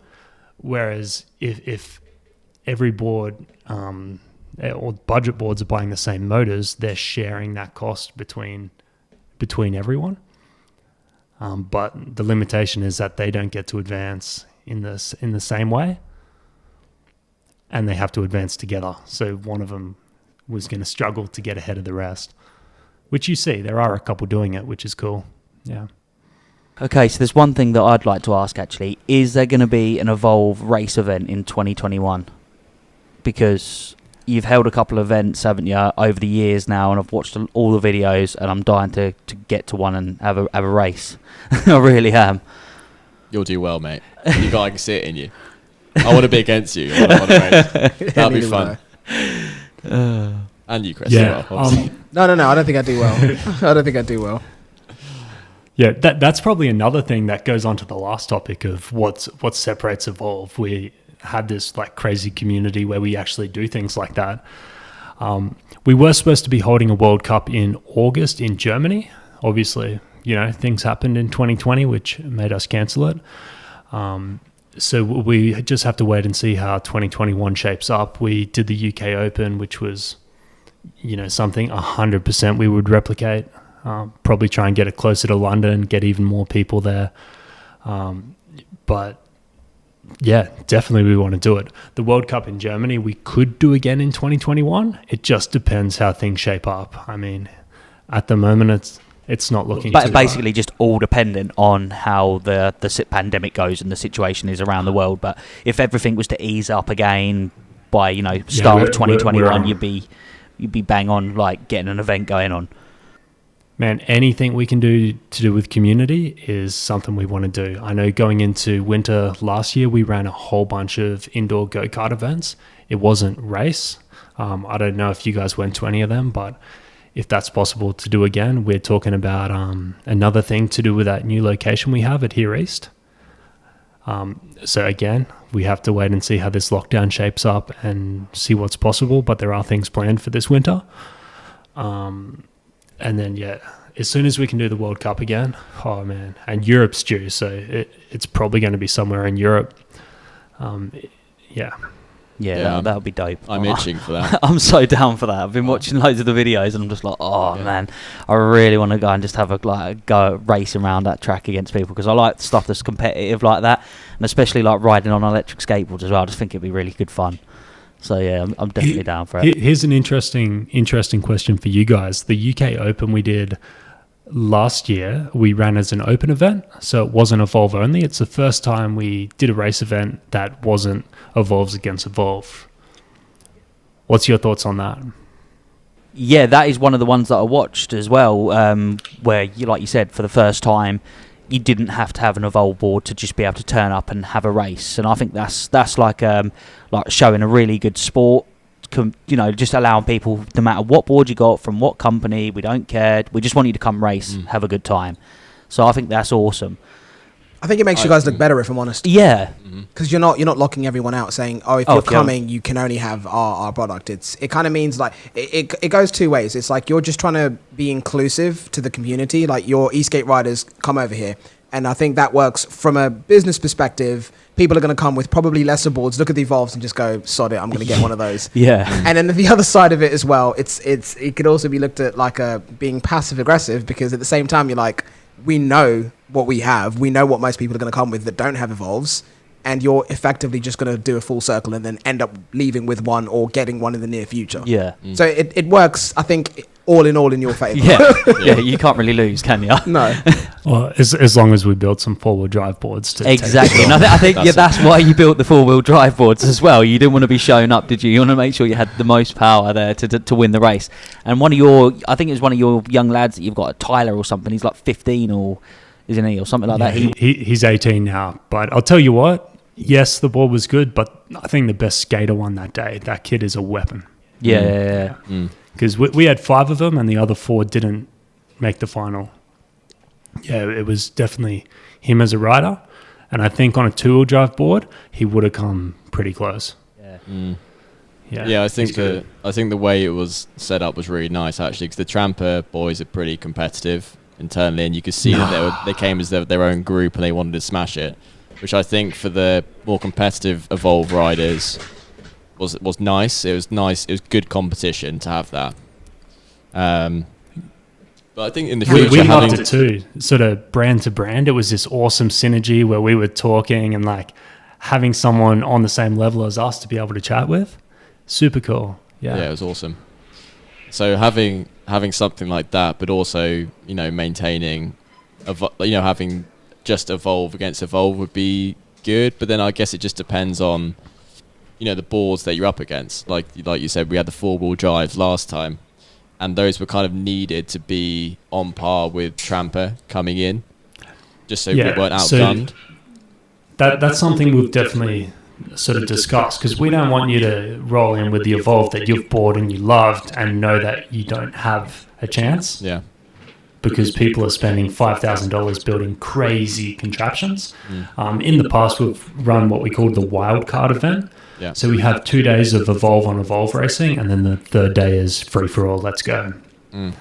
Whereas if every board or budget boards are buying the same motors, they're sharing that cost between everyone. But the limitation is that they don't get to advance in the same way, and they have to advance together. So one of them was going to struggle to get ahead of the rest, which you see there are a couple doing it, which is cool. Yeah. Okay, so there's one thing that I'd like to ask actually: is there going to be an Evolve race event in 2021? Because you've held a couple of events, haven't you, over the years now, and I've watched all the videos, and I'm dying to get to one and have a race. I really am. You'll do well, mate. You got, I can see it in you. I want to be against you. I want to race. That'll be fun. And you, Chris, as well. No, I don't think I do well. Yeah, that's probably another thing that goes on to the last topic of what separates Evolve. We had this like crazy community where we actually do things like that. We were supposed to be holding a World Cup in August in Germany. Obviously, things happened in 2020 which made us cancel it. So we just have to wait and see how 2021 shapes up. We did the UK Open, which was, something 100% we would replicate. Probably try and get it closer to London, get even more people there. But yeah, definitely we want to do it. The World Cup in Germany, we could do again in 2021. It just depends how things shape up. I mean, at the moment, it's not looking too basically just all dependent on how the pandemic goes and the situation is around the world. But if everything was to ease up again by, start of 2021, you'd be bang on, like, getting an event going on. Man, anything we can do to do with community is something we want to do. I know going into winter last year, we ran a whole bunch of indoor go-kart events. It wasn't race. I don't know if you guys went to any of them, but if that's possible to do again. We're talking about another thing to do with that new location we have at Here East. So again, we have to wait and see how this lockdown shapes up and see what's possible, but there are things planned for this winter. And then, as soon as we can do the World Cup again, oh man, and Europe's due, so it's probably going to be somewhere in Europe. Yeah, that would be dope. I'm itching for that. I'm so down for that. I've been watching loads of the videos and I'm just like, man, I really want to go and just have a go racing around that track against people, because I like stuff that's competitive like that, and especially like riding on electric skateboards as well. I just think it'd be really good fun. So yeah, I'm definitely down for it. Here's an interesting question for you guys. The UK Open we did last year, we ran as an open event, so it wasn't Evolve only. It's the first time we did a race event that wasn't Evolves against Evolve. What's your thoughts on that? Yeah, that is one of the ones that I watched as well, where you, like you said, for the first time, you didn't have to have an Evolve board to just be able to turn up and have a race. And I think that's like showing a really good sport. Just allowing people, no matter what board you got from what company, we don't care. We just want you to come race, have a good time. So I think that's awesome. I think it makes you guys look better, if I'm honest. Yeah, because you're not locking everyone out, saying, "Oh, if you're coming, you can only have our product." It kind of means like it goes two ways. It's like you're just trying to be inclusive to the community. Like your Eskate riders come over here, and I think that works from a business perspective. People are going to come with probably lesser boards, look at the Evolves and just go, sod it, I'm going to get one of those. Yeah. And then the other side of it as well, it could also be looked at like being passive aggressive, because at the same time you're like, we know what we have, we know what most people are going to come with that don't have Evolves, and you're effectively just going to do a full circle and then end up leaving with one or getting one in the near future. Yeah. So it works, I think, all in your favour. Yeah, you can't really lose, can you? No. Well, as long as we build some four-wheel drive boards to exactly. And I think that's why you built the four-wheel drive boards as well. You didn't want to be showing up, did you? You want to make sure you had the most power there to win the race. And I think it was one of your young lads that you've got, Tyler or something. He's like 15 or isn't he, or something like that. He's 18 now. But I'll tell you what, yes, the board was good, but I think the best skater won that day. That kid is a weapon. Yeah. Because we had 5 of them and the other 4 didn't make the final. Yeah, it was definitely him as a rider. And I think on a 2-wheel drive board, he would have come pretty close. Yeah, I think the way it was set up was really nice, actually, because the Tramper boys are pretty competitive internally, and you could see that they came as their own group and they wanted to smash it, which I think for the more competitive Evolve riders was nice. It was nice. It was good competition to have that. But I think in the future, we loved it too. Sort of brand to brand, it was this awesome synergy where we were talking and like having someone on the same level as us to be able to chat with. Super cool. Yeah, it was awesome. So having something like that, but also maintaining, having just Evolve against Evolve would be good. But then I guess it just depends on the boards that you're up against. Like you said, we had the 4-wheel drives last time, and those were kind of needed to be on par with Tramper coming in, just so we weren't outgunned. So that's something we've definitely sort of discussed, because we don't want you to roll in with the Evolve that you've bought and you loved and know that you don't have a chance. Yeah. Because people are spending $5,000 building crazy contraptions. In the past, we've run what we call the wildcard event. Yeah. So we have 2 days of Evolve on Evolve racing, and then the third day is free for all. Let's go. And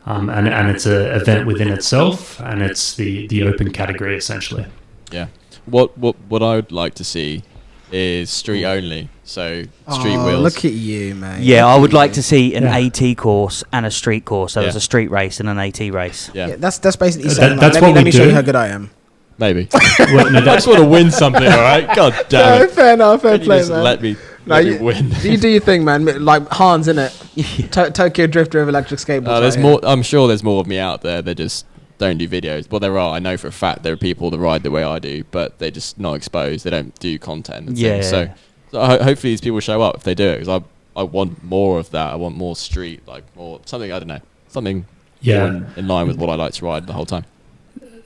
it's an event within itself, and it's the open category essentially. Yeah. What I would like to see is street only. So street wheels. Look at you, mate. Yeah, I would like to see an AT course and a street course. So there's a street race and an AT race. Yeah, that's basically saying that's let me show you how good I am. Maybe. I just want to win something, all right? God damn it. Fair enough, fair play, just man. Let me win. You do your thing, man. Like Hans, innit? Tokyo Drifter of electric skateboards. There's more. I'm sure there's more of me out there. They just don't do videos. Well, there are. I know for a fact there are people that ride the way I do, but they're just not exposed. They don't do content and things. So hopefully these people show up if they do it, because I want more of that. I want more street, like more something, I don't know, something more in line with what I like to ride the whole time.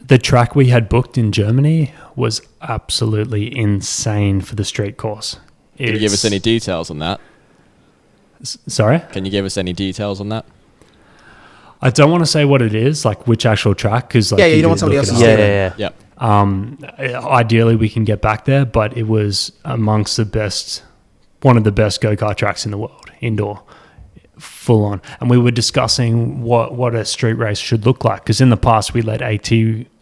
The track we had booked in Germany was absolutely insane for the street course. Can you give us any details on that? Sorry? Can you give us any details on that? I don't want to say what it is, like which actual track, because like you don't want somebody else to see steal Yeah. Ideally, we can get back there, but it was amongst the best, one of the best go-kart tracks in the world, indoor, full on. And we were discussing what a street race should look like, because in the past we let AT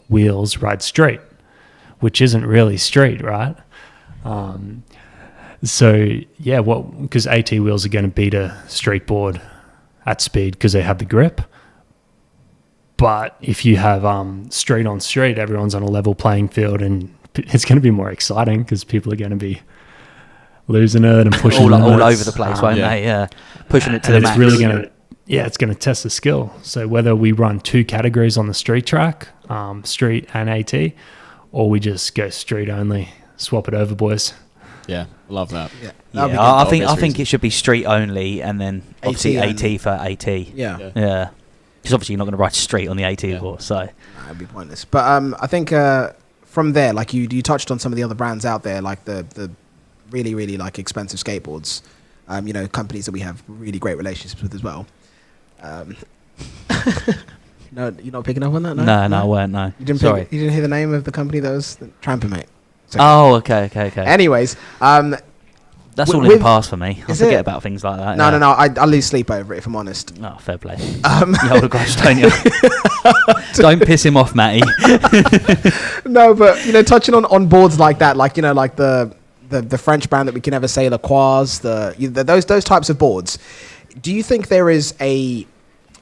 wheels ride straight, which isn't really street, right? Because AT wheels are going to beat a street board at speed because they have the grip. But if you have straight on street, everyone's on a level playing field, and it's going to be more exciting because people are going to be losing it and pushing all over the place, won't they? Yeah, pushing it to the it's max. Really going to, it's going to test the skill. So whether we run 2 categories on the street track, street and AT, or we just go street only, swap it over, boys. Yeah, love that. Yeah, I think it should be street only, and then obviously AT for AT. Yeah. Because obviously you're not going to ride straight on the AT course, so that'd be pointless. But I think from there, like you touched on some of the other brands out there, like the really, really like expensive skateboards. Companies that we have really great relationships with as well. No, you're not picking up on that. No, I weren't. No, you didn't. Sorry, you didn't hear the name of the company that was Tramper, mate. Oh, okay. Anyways, that's all in the past for me. I forget about things like that. No. I lose sleep over it, if I'm honest. Oh, fair play. You older guys, don't you? Don't piss him off, Matty. No, but touching on boards like that, like like the French brand that we can never say, Lacroix, those types of boards. Do you think there is a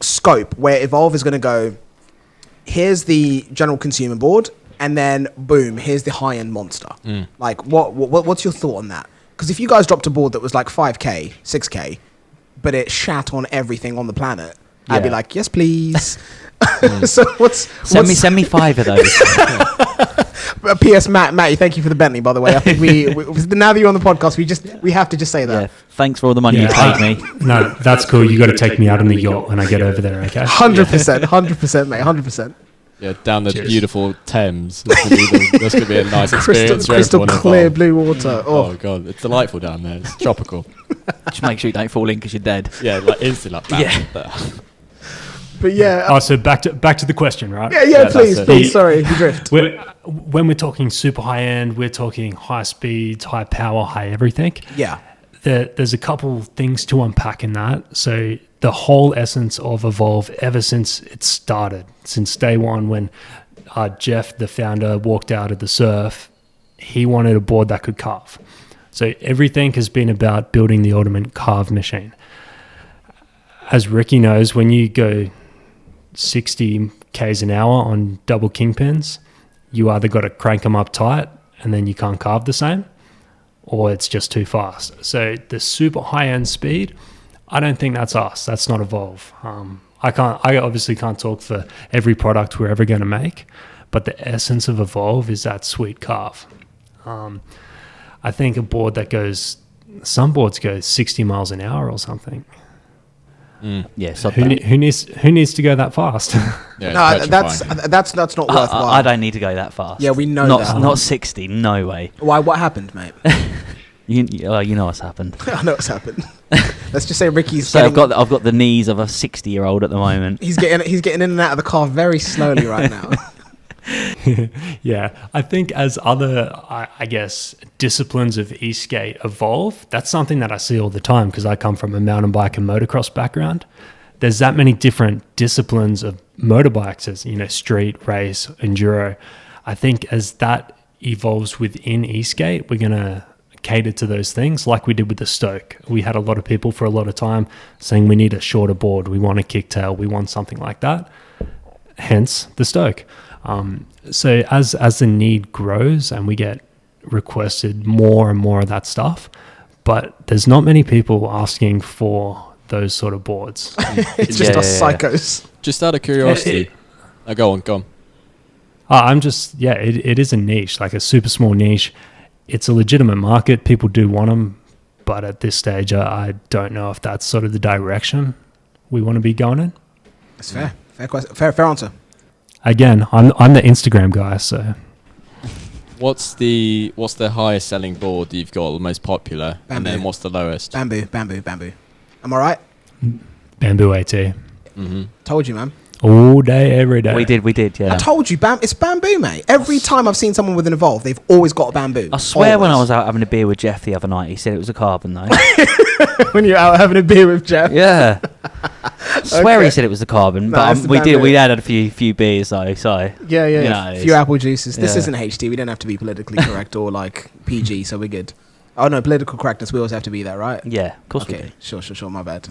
scope where Evolve is going to go, here's the general consumer board, and then boom, here's the high-end monster? Like, what's your thought on that? Because if you guys dropped a board that was like 5K, 6K, but it shat on everything on the planet, I'd be like, yes, please. So send me 5 of those. P.S. Matty, thank you for the Bentley, by the way. I think we now that you're on the podcast, we have to just say that. Yeah, thanks for all the money you paid me. No, that's cool. You got to take me out on the yacht when I get over there, okay? 100%, mate, 100%. Yeah, down the beautiful Thames. That's going to be a nice experience. Crystal clear blue water. Oh god, it's delightful down there. It's tropical. Just make sure you don't fall in because you're dead. Yeah, like instantly like that. Yeah. But yeah. So back to the question, right? Yeah. Please. Sorry, we drift. When we're talking super high end, we're talking high speeds, high power, high everything. Yeah. There's a couple things to unpack in that. So the whole essence of Evolve, ever since it started, since day one, when Jeff, the founder, walked out of the surf, he wanted a board that could carve. So everything has been about building the ultimate carve machine. As Ricky knows, when you go 60 k's an hour on double kingpins, you either got to crank them up tight and then you can't carve the same, or it's just too fast. So the super high end speed, I don't think that's us. That's not Evolve. I obviously can't talk for every product we're ever going to make, but the essence of Evolve is that sweet carve. I think a board that some boards go 60 miles an hour or something. Yeah, so who needs to go that fast? Yeah, no, that's not worthwhile. I don't need to go that fast. Yeah, we know that. Not 60, no way. Why? What happened, mate? You know what's happened. I know what's happened. Let's just say Ricky's. So I've got the knees of a 60-year-old at the moment. He's getting in and out of the car very slowly right now. Yeah, I think as other, I guess, disciplines of Eskate evolve, that's something that I see all the time because I come from a mountain bike and motocross background. There's that many different disciplines of motorbikes as, street, race, enduro. I think as that evolves within Eskate, we're going to cater to those things like we did with the Stoke. We had a lot of people for a lot of time saying we need a shorter board, we want a kicktail, we want something like that. Hence the Stoke. So as the need grows and we get requested more and more of that stuff, but there's not many people asking for those sort of boards. It's just us psychos. Just out of curiosity. Go on. It is a niche, like a super small niche. It's a legitimate market. People do want them, but at this stage, I don't know if that's sort of the direction we want to be going in. That's fair. Fair question. Fair answer. Again, I'm the Instagram guy, so. What's the highest selling board that you've got, the most popular, Bamboo. and then what's the lowest? Bamboo. Am I right? Bamboo AT. Told you, man. All day, every day. We did, yeah. I told you, it's bamboo, mate. Every time I've seen someone with an Evolve, they've always got a bamboo. I swear when I was out having a beer with Jeff the other night, he said it was a carbon, though. When you're out having a beer with Jeff? Yeah. I swear he said it was the carbon, No, but it's the we bamboo. had a few beers, though, so... Yeah. You know, a few apple juices. This yeah. isn't HT. We don't have to be politically correct or, like, PG, so we're good. Oh, no, political correctness. We always have to be there, right? Yeah, of course we do. Sure. My bad.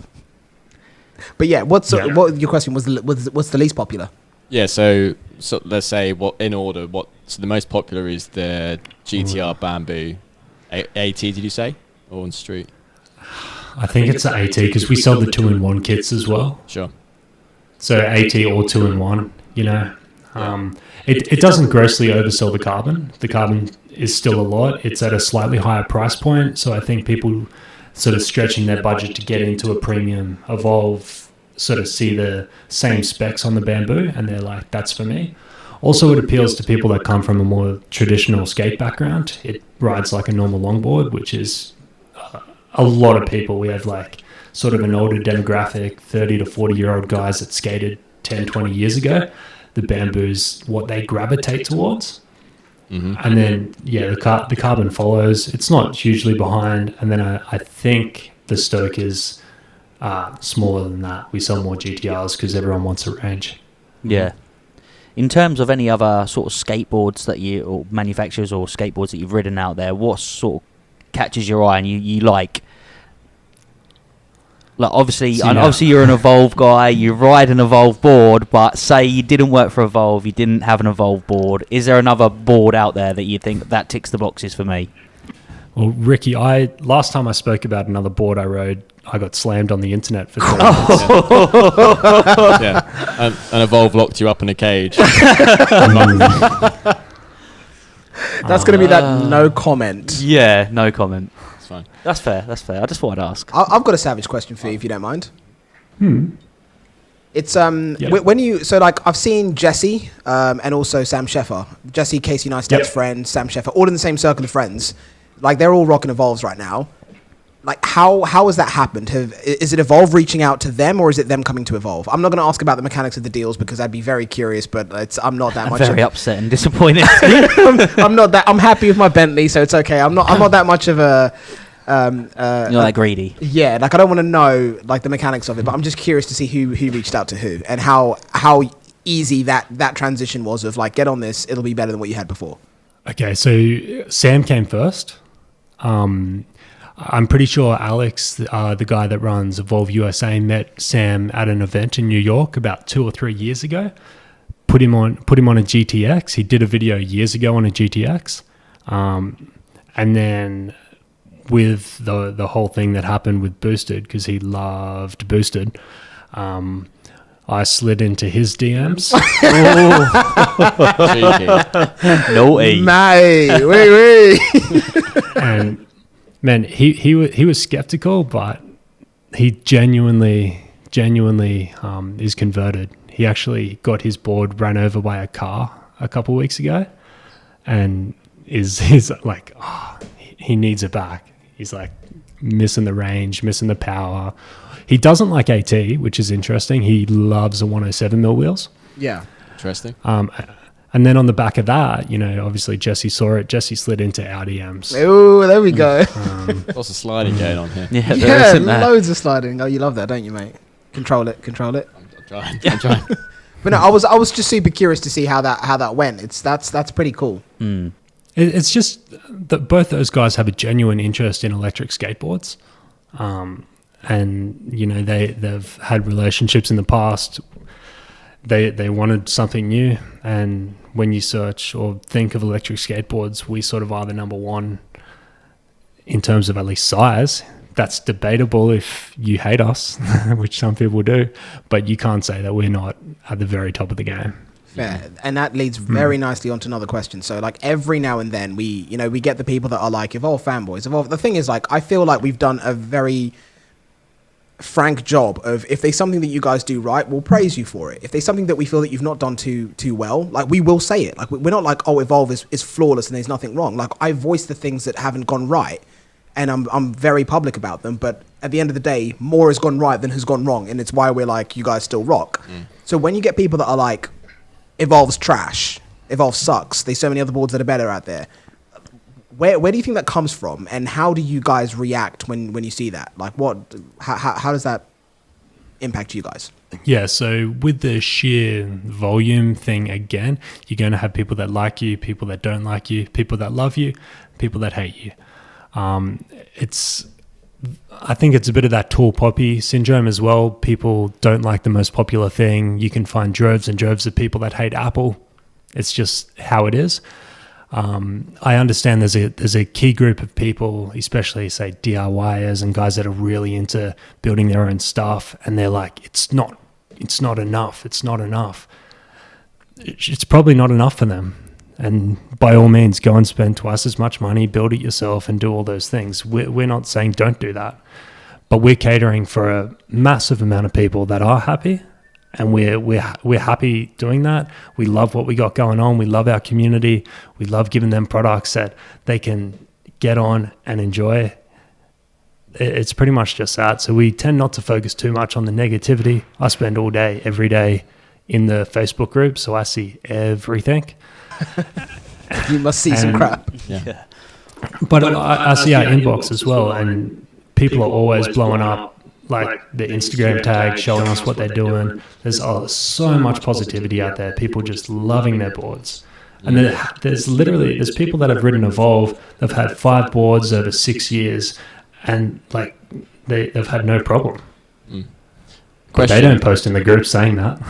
But yeah, what your question was? What's the least popular? Yeah, so let's say in order. So the most popular is the GTR Bamboo. AT, did you say? Or on street? I think it's the AT because we sell the 2-in-1 kits as well. Sure. So AT or 2-in-1, you know. It doesn't grossly oversell the carbon. The carbon is still a lot. It's at a slightly higher price point. So I think people sort of stretching their budget to get into a premium Evolve sort of see the same specs on the bamboo and they're like, that's for me. Also, it appeals to people that come from a more traditional skate background. It rides like a normal longboard, which is a lot of people. We have like sort of an older demographic, 30 to 40-year-old guys that skated 10, 20 years ago. The bamboo's what they gravitate towards. Mm-hmm. And then, the carbon follows. It's not hugely behind. And then I think the Stoke is smaller than that. We sell more GTRs because everyone wants a range. Yeah. In terms of any other sort of skateboards or manufacturers or skateboards that you've ridden out there, what sort of catches your eye and you like? Like obviously you're an Evolve guy, you ride an Evolve board, but say you didn't work for Evolve, you didn't have an Evolve board. Is there another board out there that you think that ticks the boxes for me? Well, Ricky, last time I spoke about another board I rode, I got slammed on the internet for 3 minutes. Yeah. And Evolve locked you up in a cage. That's going to be that no comment. Yeah, no comment. That's fine. That's fair. I just thought I'd ask. I've got a savage question for you, if you don't mind. It's when you I've seen Jesse and also Sam Sheffer. Jesse, Casey Neistat's friend, Sam Sheffer, all in the same circle of friends. Like they're all rocking Evolves right now. Like how has that happened? Is it Evolve reaching out to them or is it them coming to Evolve? I'm not going to ask about the mechanics of the deals because I'd be very curious, but I'm not that much. Very upset and disappointed. I'm not that. I'm happy with my Bentley, so it's okay. I'm not that much of a. You're that greedy. Yeah, like I don't want to know like the mechanics of it, but I'm just curious to see who reached out to who and how easy that transition was of like get on this, it'll be better than what you had before. Okay, so Sam came first. I'm pretty sure Alex, the guy that runs Evolve USA, met Sam at an event in New York about 2 or 3 years ago. Put him on a GTX. He did a video years ago on a GTX, and then with the whole thing that happened with Boosted, because he loved Boosted, I slid into his DMs. No A. Mate, wait. And man, he was skeptical, but he genuinely is converted. He actually got his board ran over by a car a couple of weeks ago, and is like, he needs it back. He's like missing the range, missing the power. He doesn't like AT, which is interesting. He loves the 107mm wheels. Yeah. Interesting. And then on the back of that, obviously Jesse saw it. Jesse slid into our DMs. Oh, there we go. Lots of sliding going on here. Yeah, loads of sliding. Oh, you love that, don't you, mate? Control it. I'm trying. But no, I was just super curious to see how that went. That's pretty cool. Mm. It's just that both those guys have a genuine interest in electric skateboards. And they've had relationships in the past. They wanted something new, and when you search or think of electric skateboards, we sort of are the number one in terms of at least size. That's debatable if you hate us, which some people do, but you can't say that we're not at the very top of the game. Fair. And that leads very nicely onto another question. So like every now and then we get the people that are like Evolve fanboys. Evolve. The thing is, like, I feel like we've done a very frank job of, if there's something that you guys do right, we'll praise you for it. If there's something that we feel that you've not done too well, like, we will say it. Like, we're not like, oh, Evolve is flawless and there's nothing wrong. Like, I voice the things that haven't gone right, and I'm very public about them, but at the end of the day, more has gone right than has gone wrong, and it's why we're like, you guys still rock. So when you get people that are like, Evolve's trash, Evolve sucks, there's so many other boards that are better out there, where do you think that comes from, and how do you guys react when you see that? Like, how does that impact you guys? Yeah, so with the sheer volume thing, again, you're going to have people that like you, people that don't like you, people that love you, people that hate you. I think it's a bit of that tall poppy syndrome as well. People don't like the most popular thing. You can find droves and droves of people that hate Apple. It's just how it is. I understand there's a key group of people, especially say DIYers and guys that are really into building their own stuff, and they're like, it's not enough. It's not enough. It's probably not enough for them. And by all means, go and spend twice as much money, build it yourself, and do all those things. We're not saying don't do that, but we're catering for a massive amount of people that are happy, and we're happy doing that. We love what we got going on. We love our community. We love giving them products that they can get on and enjoy. It's pretty much just that. So we tend not to focus too much on the negativity. I spend all day, every day in the Facebook group, so I see everything. You must see some crap. Yeah. But I see our inbox as well, and people are always blowing up like the Instagram tag, showing us what they're doing. There's so much positivity out there. People just loving their boards. And there's people that have ridden Evolve. They've had 5 boards over 6 years, and like they've had no problem. But they don't post in the group saying that.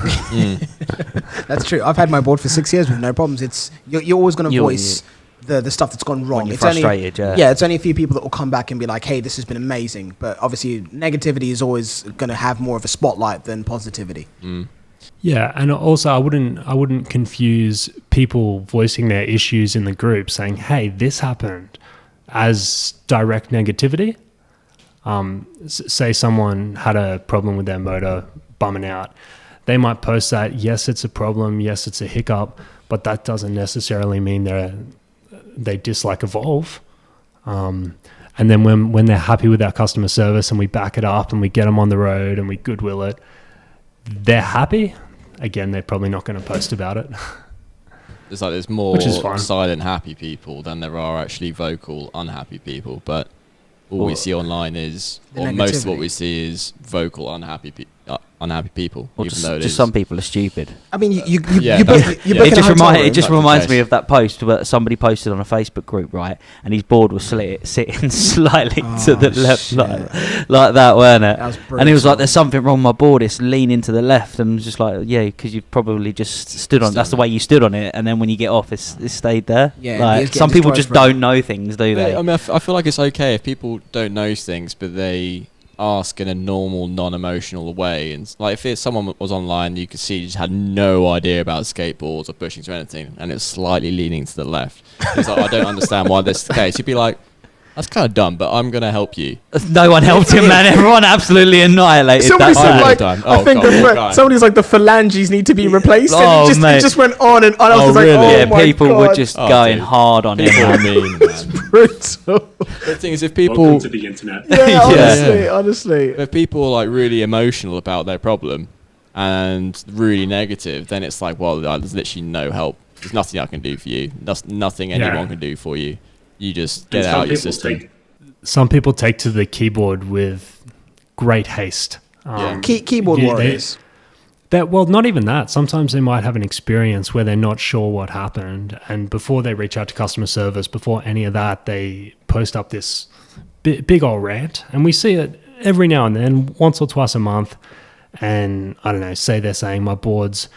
That's true. I've had my board for 6 years with no problems. It's you're always going to voice the stuff that's gone wrong. When you're it's frustrated, it's only a few people that will come back and be like, hey, this has been amazing. But obviously negativity is always going to have more of a spotlight than positivity. Yeah, and also I wouldn't confuse people voicing their issues in the group saying, hey, this happened, as direct negativity. Say someone had a problem with their motor bumming out. They might post that, yes, it's a problem, yes, it's a hiccup, but that doesn't necessarily mean they dislike Evolve. And then when they're happy with our customer service and we back it up and we get them on the road and we goodwill it, they're happy. Again, they're probably not going to post about it. There's more silent happy people than there are actually vocal unhappy people, but all we see online is, or most of what we see is vocal unhappy people. Or even though just some people are stupid. I mean, it just reminds me of that post where somebody posted on a Facebook group, right? And his board was sitting slightly to the left, like that, weren't it? That was and he was like, "There's something wrong with my board. It's leaning to the left." And I was just like, "Yeah, because you've probably just stood on. That's the way you stood on it. And then when you get off, it's stayed there." Yeah, like, some people just don't know things, do they? I mean, I feel like it's okay if people don't know things, but they ask in a normal, non-emotional way. And like, if someone was online, you could see he just had no idea about skateboards or bushings or anything, and it's slightly leaning to the left. It's like, I don't understand why this is the case. You'd be like, that's kind of dumb, but I'm going to help you. No one helped him, man. Everyone absolutely annihilated somebody that. said, like, I think somebody's like, the phalanges need to be replaced. Oh, and it just went on and on. I was really? like, yeah, people were just going hard on him. It's brutal. The thing is, if people... Welcome to the internet. Yeah, honestly. If people are like really emotional about their problem and really negative, then it's like, well, there's literally no help. There's nothing I can do for you. There's nothing anyone can do for you. You just get out your system. Some people take to the keyboard with great haste. Keyboard warriors. Well, not even that. Sometimes they might have an experience where they're not sure what happened, and before they reach out to customer service, before any of that, they post up this big old rant, and we see it every now and then, once or twice a month. And I don't know, say they're saying my board's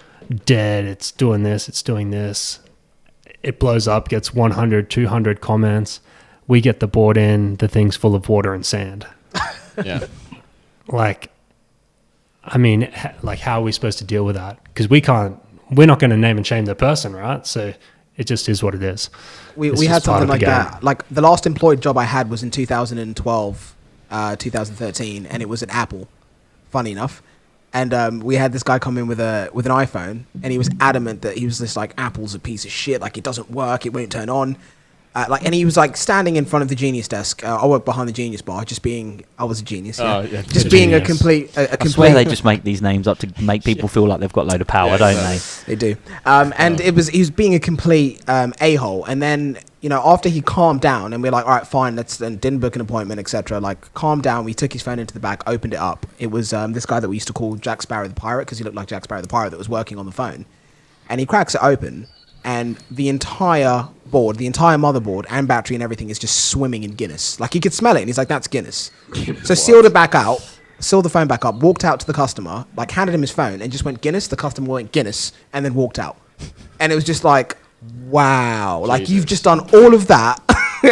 dead, it's doing this, it's doing this. It blows up, gets 100, 200 comments. We get the board in, the thing's full of water and sand. Yeah. Like, I mean, like, how are we supposed to deal with that? Because we're not going to name and shame the person, right? So it just is what it is. We had something like that. Like, the last employed job I had was in 2012, 2013, and it was at Apple, funny enough. And we had this guy come in with an iPhone, and he was adamant that he was just like, Apple's a piece of shit, like, it doesn't work, it won't turn on. and he was like standing in front of the Genius desk. I worked behind the Genius bar, I was a genius. Yeah. Just being a complete. I swear they just make these names up to make people feel like they've got a load of power, don't they? They do. And he was being a complete a-hole. And then, after he calmed down, and we're like, all right, fine, didn't book an appointment, etc. Like, calmed down. We took his phone into the back, opened it up. It was this guy that we used to call Jack Sparrow the Pirate, because he looked like Jack Sparrow the Pirate that was working on the phone. And he cracks it open. And the entire board, the entire motherboard and battery and everything is just swimming in Guinness. Like, he could smell it, and he's like, that's Guinness. So sealed it back out, sealed the phone back up, walked out to the customer, like, handed him his phone, and just went Guinness. The customer went Guinness, and then walked out. And it was just like, wow. Jesus. Like, you've just done all of that,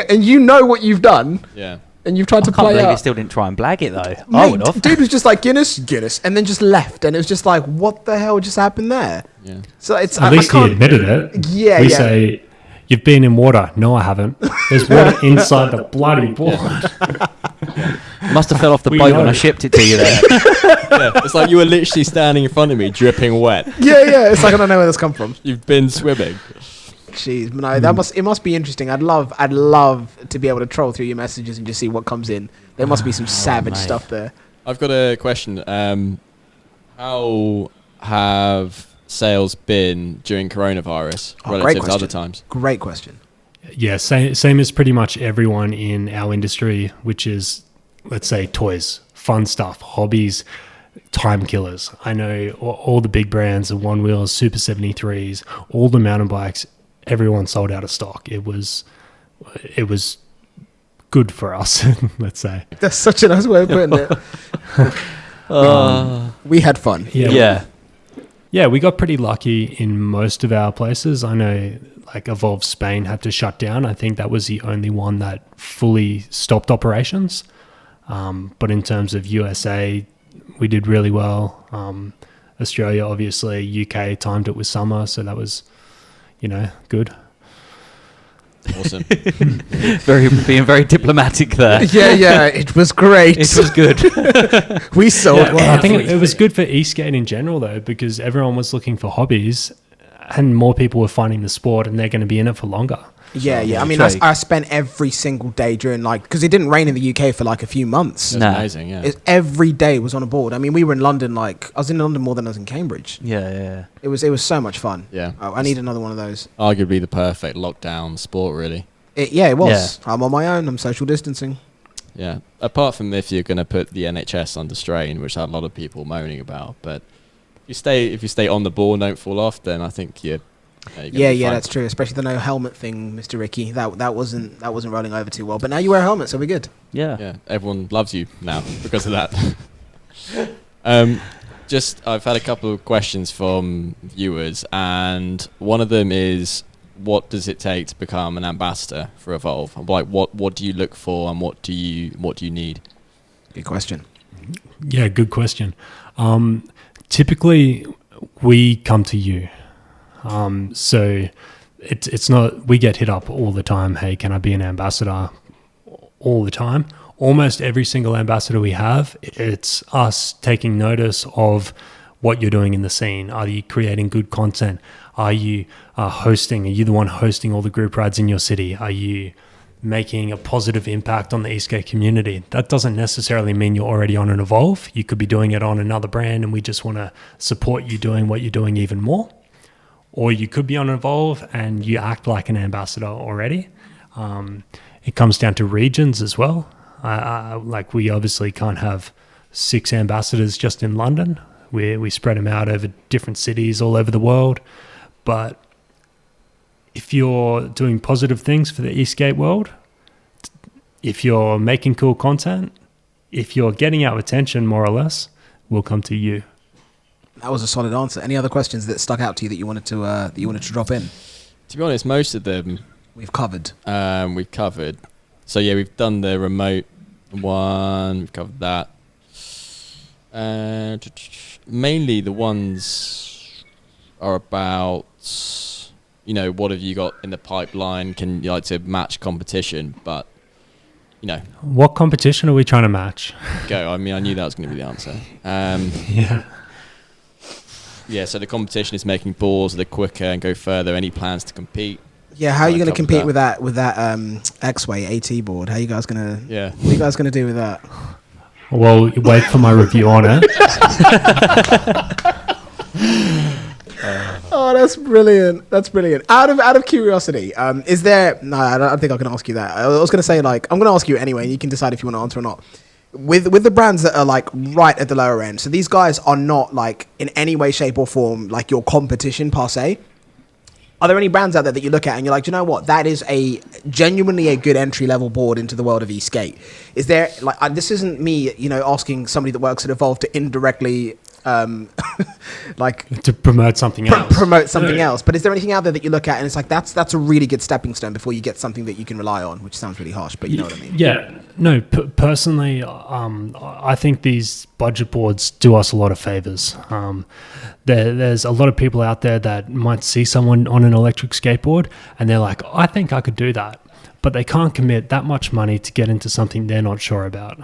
and you know what you've done. Yeah. And you've tried to play out. I can't believe you still didn't try and blag it, though. Mate, I would have. Dude was just like, Guinness, and then just left. And it was just like, what the hell just happened there? Yeah. So it's At least he admitted it. Yeah, we say, you've been in water. No, I haven't. There's water inside the bloody board. Must have fell off the boat when I shipped it to you there. It's like you were literally standing in front of me, dripping wet. Yeah. It's like, I don't know where this come from. You've been swimming. Jeez, no, it must be interesting. I'd love to be able to troll through your messages and just see what comes in. There must be some savage stuff there. I've got a question. How have sales been during coronavirus relative to other times? Great question. Yeah, same as pretty much everyone in our industry, which is, let's say, toys, fun stuff, hobbies, time killers. I know all the big brands, the one wheels, Super 73s, all the mountain bikes. Everyone sold out of stock. It was good for us, let's say. That's such a nice way of putting it. We had fun. Yeah, we got pretty lucky in most of our places. I know, like, Evolve Spain had to shut down. I think that was the only one that fully stopped operations. But in terms of USA, we did really well. Australia, obviously, UK timed it with summer, so that was, good. Awesome. Being very diplomatic there. Yeah, it was great. It was good. We sold. I think it was good for Eskate in general, though, because everyone was looking for hobbies, and more people were finding the sport, and they're going to be in it for longer. Yeah. I mean, I spent every single day during, because it didn't rain in the UK for like a few months. That's amazing, yeah. Every day was on a board. I mean, we were in London, I was in London more than I was in Cambridge. Yeah. It was so much fun. Yeah. I need another one of those. Arguably the perfect lockdown sport, really. It was. Yeah. I'm on my own. I'm social distancing. Yeah. Apart from if you're going to put the NHS under strain, which had a lot of people moaning about, but if you stay on the ball and don't fall off, then I think you're that's true. Especially the no helmet thing, Mr. Ricky. That wasn't rolling over too well. But now you wear a helmet, so we're good. Yeah. Everyone loves you now because of that. I've had a couple of questions from viewers, and one of them is, what does it take to become an ambassador for Evolve? Like, what do you look for, and what do you need? Good question. Yeah, good question. Typically, we come to you. So it's not, we get hit up all the time. Hey, can I be an ambassador? All the time. Almost every single ambassador we have, it's us taking notice of what you're doing in the scene. Are you creating good content? Are you hosting? Are you the one hosting all the group rides in your city? Are you making a positive impact on the Eskate community? That doesn't necessarily mean you're already on an Evolve. You could be doing it on another brand, and we just want to support you doing what you're doing even more. Or you could be on Evolve and you act like an ambassador already. It comes down to regions as well. We obviously can't have 6 ambassadors just in London. We spread them out over different cities all over the world. But if you're doing positive things for the Eskate world, if you're making cool content, if you're getting our attention more or less, we'll come to you. That was a solid answer. Any other questions that stuck out to you that you wanted to drop in? To be honest, most of them we've covered. So yeah, we've done the remote one. We've covered that. Mainly the ones are about, what have you got in the pipeline? Can you like to match competition? But what competition are we trying to match? Go. I mean, I knew that was going to be the answer. Yeah, so the competition is making balls that are quicker and go further. Any plans to compete? Yeah, how are you going to compete with that Esk8 AT board? How are you guys going to? Yeah. What are you guys going to do with that? Well, wait for my review on it. Oh, that's brilliant. That's brilliant. Out of curiosity, is there? No, I don't think I can ask you that. I was going to say, like, I'm going to ask you anyway, and you can decide if you want to answer or not. With the brands that are like right at the lower end, so these guys are not like in any way, shape, or form like your competition per se. Are there any brands out there that you look at and you're like, do you know what? That is genuinely a good entry level board into the world of Eskate. Is there like this isn't me, asking somebody that works at Evolve to indirectly like to promote something else. But is there anything out there that you look at and it's like that's a really good stepping stone before you get something that you can rely on, which sounds really harsh, but you know what I mean? Yeah. No, personally, I think these budget boards do us a lot of favors. There's a lot of people out there that might see someone on an electric skateboard and they're like, I think I could do that, but they can't commit that much money to get into something they're not sure about.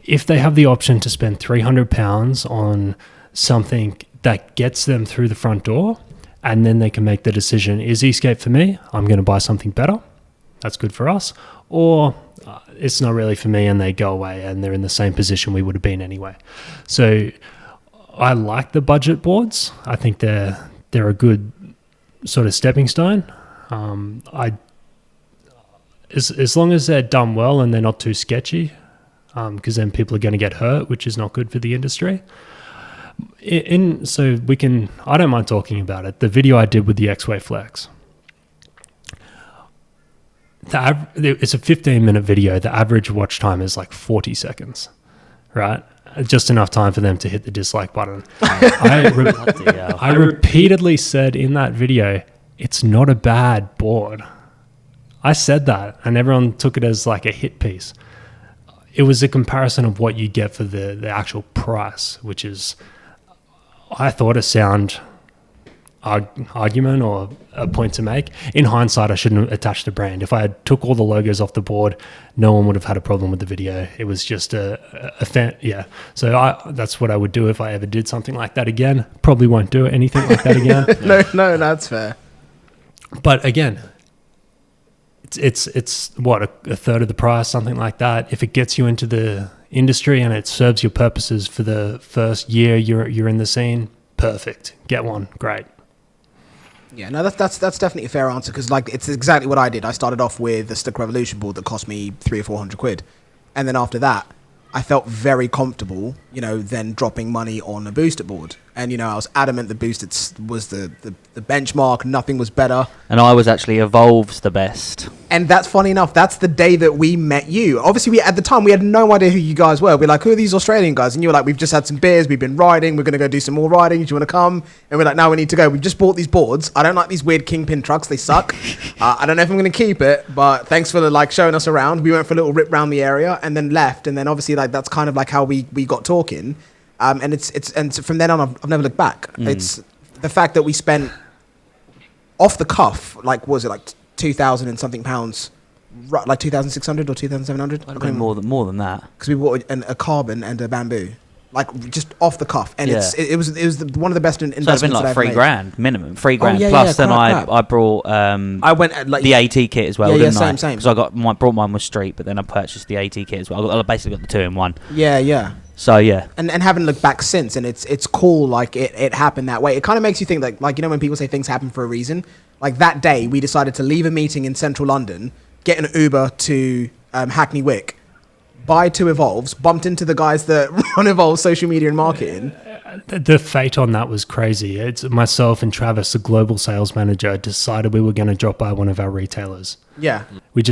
If they have the option to spend £300 on something that gets them through the front door, and then they can make the decision, is Eskate for me? I'm going to buy something better. That's good for us. Or it's not really for me, and they go away and they're in the same position we would have been anyway. So I like the budget boards. I think they're a good sort of stepping stone. As long as they're done well and they're not too sketchy, because then people are going to get hurt, which is not good for the industry. I don't mind talking about it. The video I did with the X-Way Flex. It's a 15-minute video. The average watch time is like 40 seconds, right? Just enough time for them to hit the dislike button. I repeatedly said in that video, it's not a bad board. I said that, and everyone took it as like a hit piece. It was a comparison of what you get for the actual price, which is, I thought, a sound argument or a point to make. In hindsight, I shouldn't have attached the brand. If I had took all the logos off the board, no one would have had a problem with the video. It was just a fan. Yeah. So that's what I would do if I ever did something like that again. Probably won't do anything like that again. No, that's fair. But again, it's what, a third of the price, something like that. If it gets you into the industry and it serves your purposes for the first year you're in the scene, perfect. Get one, great. Yeah, no, that's definitely a fair answer, because like it's exactly what I did. I started off with a Stick Revolution board that cost me £300 or £400, and then after that, I felt very comfortable, then dropping money on a boosted board. And, I was adamant the boosted was the benchmark. Nothing was better. And I was actually Evolve's the best. And that's funny enough. That's the day that we met you. Obviously, at the time, we had no idea who you guys were. We're like, who are these Australian guys? And you were like, we've just had some beers. We've been riding. We're going to go do some more riding. Do you want to come? And we're like, no, we need to go. We've just bought these boards. I don't like these weird Kingpin trucks. They suck. I don't know if I'm going to keep it, but thanks for showing us around. We went for a little rip around the area and then left. And then obviously that's kind of like how we got talking. And it's from then on, I've never looked back. It's the fact that we spent off the cuff, like, was it like 2,000 and something pounds, like 2,600 or 2,700? I think more than that. Because we bought a carbon and a bamboo, like just off the cuff, and yeah. it was one of the best investments. So it's been like $3,000 minimum, $3,000 yeah, plus. Then crap. I brought I went the AT kit as well. Yeah, didn't I? same. Because I brought mine was street, but then I purchased the AT kit as well. I basically got the 2-in-1. Yeah. So yeah, and haven't looked back since, and it's cool. Like it happened that way. It kind of makes you think like when people say things happen for a reason. Like that day, we decided to leave a meeting in central London, get an Uber to Hackney Wick, buy 2 Evolves, bumped into the guys that run Evolve social media and marketing. The fate on that was crazy. It's myself and Travis, the global sales manager, decided we were going to drop by one of our retailers. Yeah. We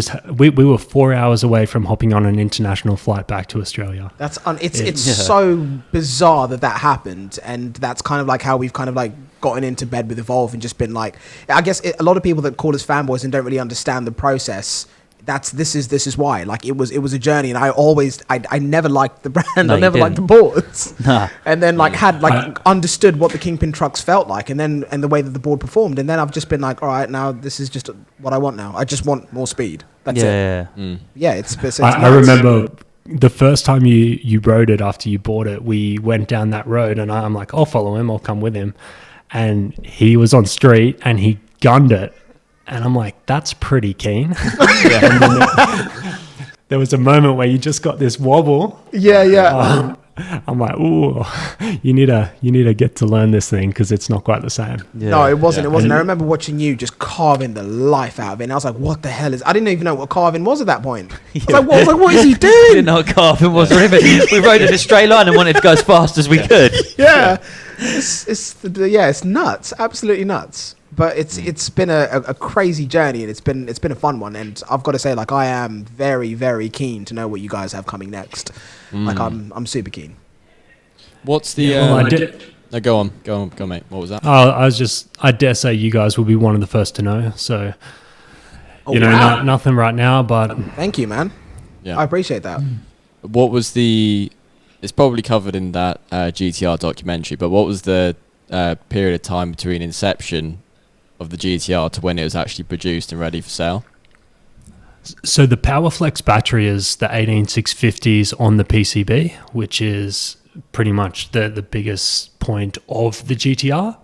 were 4 hours away from hopping on an international flight back to Australia. It's so bizarre that happened, and that's kind of like how we've kind of like gotten into bed with Evolve and just been like, I guess a lot of people that call us fanboys and don't really understand the process. This is why. Like it was a journey, and I never liked the brand. No, I never liked the boards. Nah. And then understood what the Kingpin trucks felt like, and the way that the board performed, and then I've just been like, all right, now this is just what I want now. I just want more speed. That's it. Yeah. It's I remember the first time you rode it after you bought it. We went down that road, and I'm like, I'll follow him. I'll come with him. And he was on street, and he gunned it. And I'm like, that's pretty keen. And then there was a moment where you just got this wobble. Yeah. I'm like, ooh, you need to get to learn this thing because it's not quite the same. Yeah. No, it wasn't. Yeah. It wasn't. I remember watching you just carving the life out of it. And I was like, what the hell is... I didn't even know what carving was at that point. I was like, what is he doing? Didn't know what carving was or anything. We rode in a straight line and wanted to go as fast as we could. Yeah. It's nuts. Absolutely nuts. But it's been a crazy journey, and it's been a fun one. And I've got to say, like, I am very, very keen to know what you guys have coming next. Like, I'm super keen. What's the... No, go on, mate. What was that? I dare say you guys will be one of the first to know. So, Wow. nothing right now, but... Thank you, man. Yeah. I appreciate that. What was the... It's probably covered in that GTR documentary, but what was the period of time between inception of the GTR to when it was actually produced and ready for sale? So the PowerFlex battery is the 18650s on the PCB, which is pretty much the biggest point of the GTR.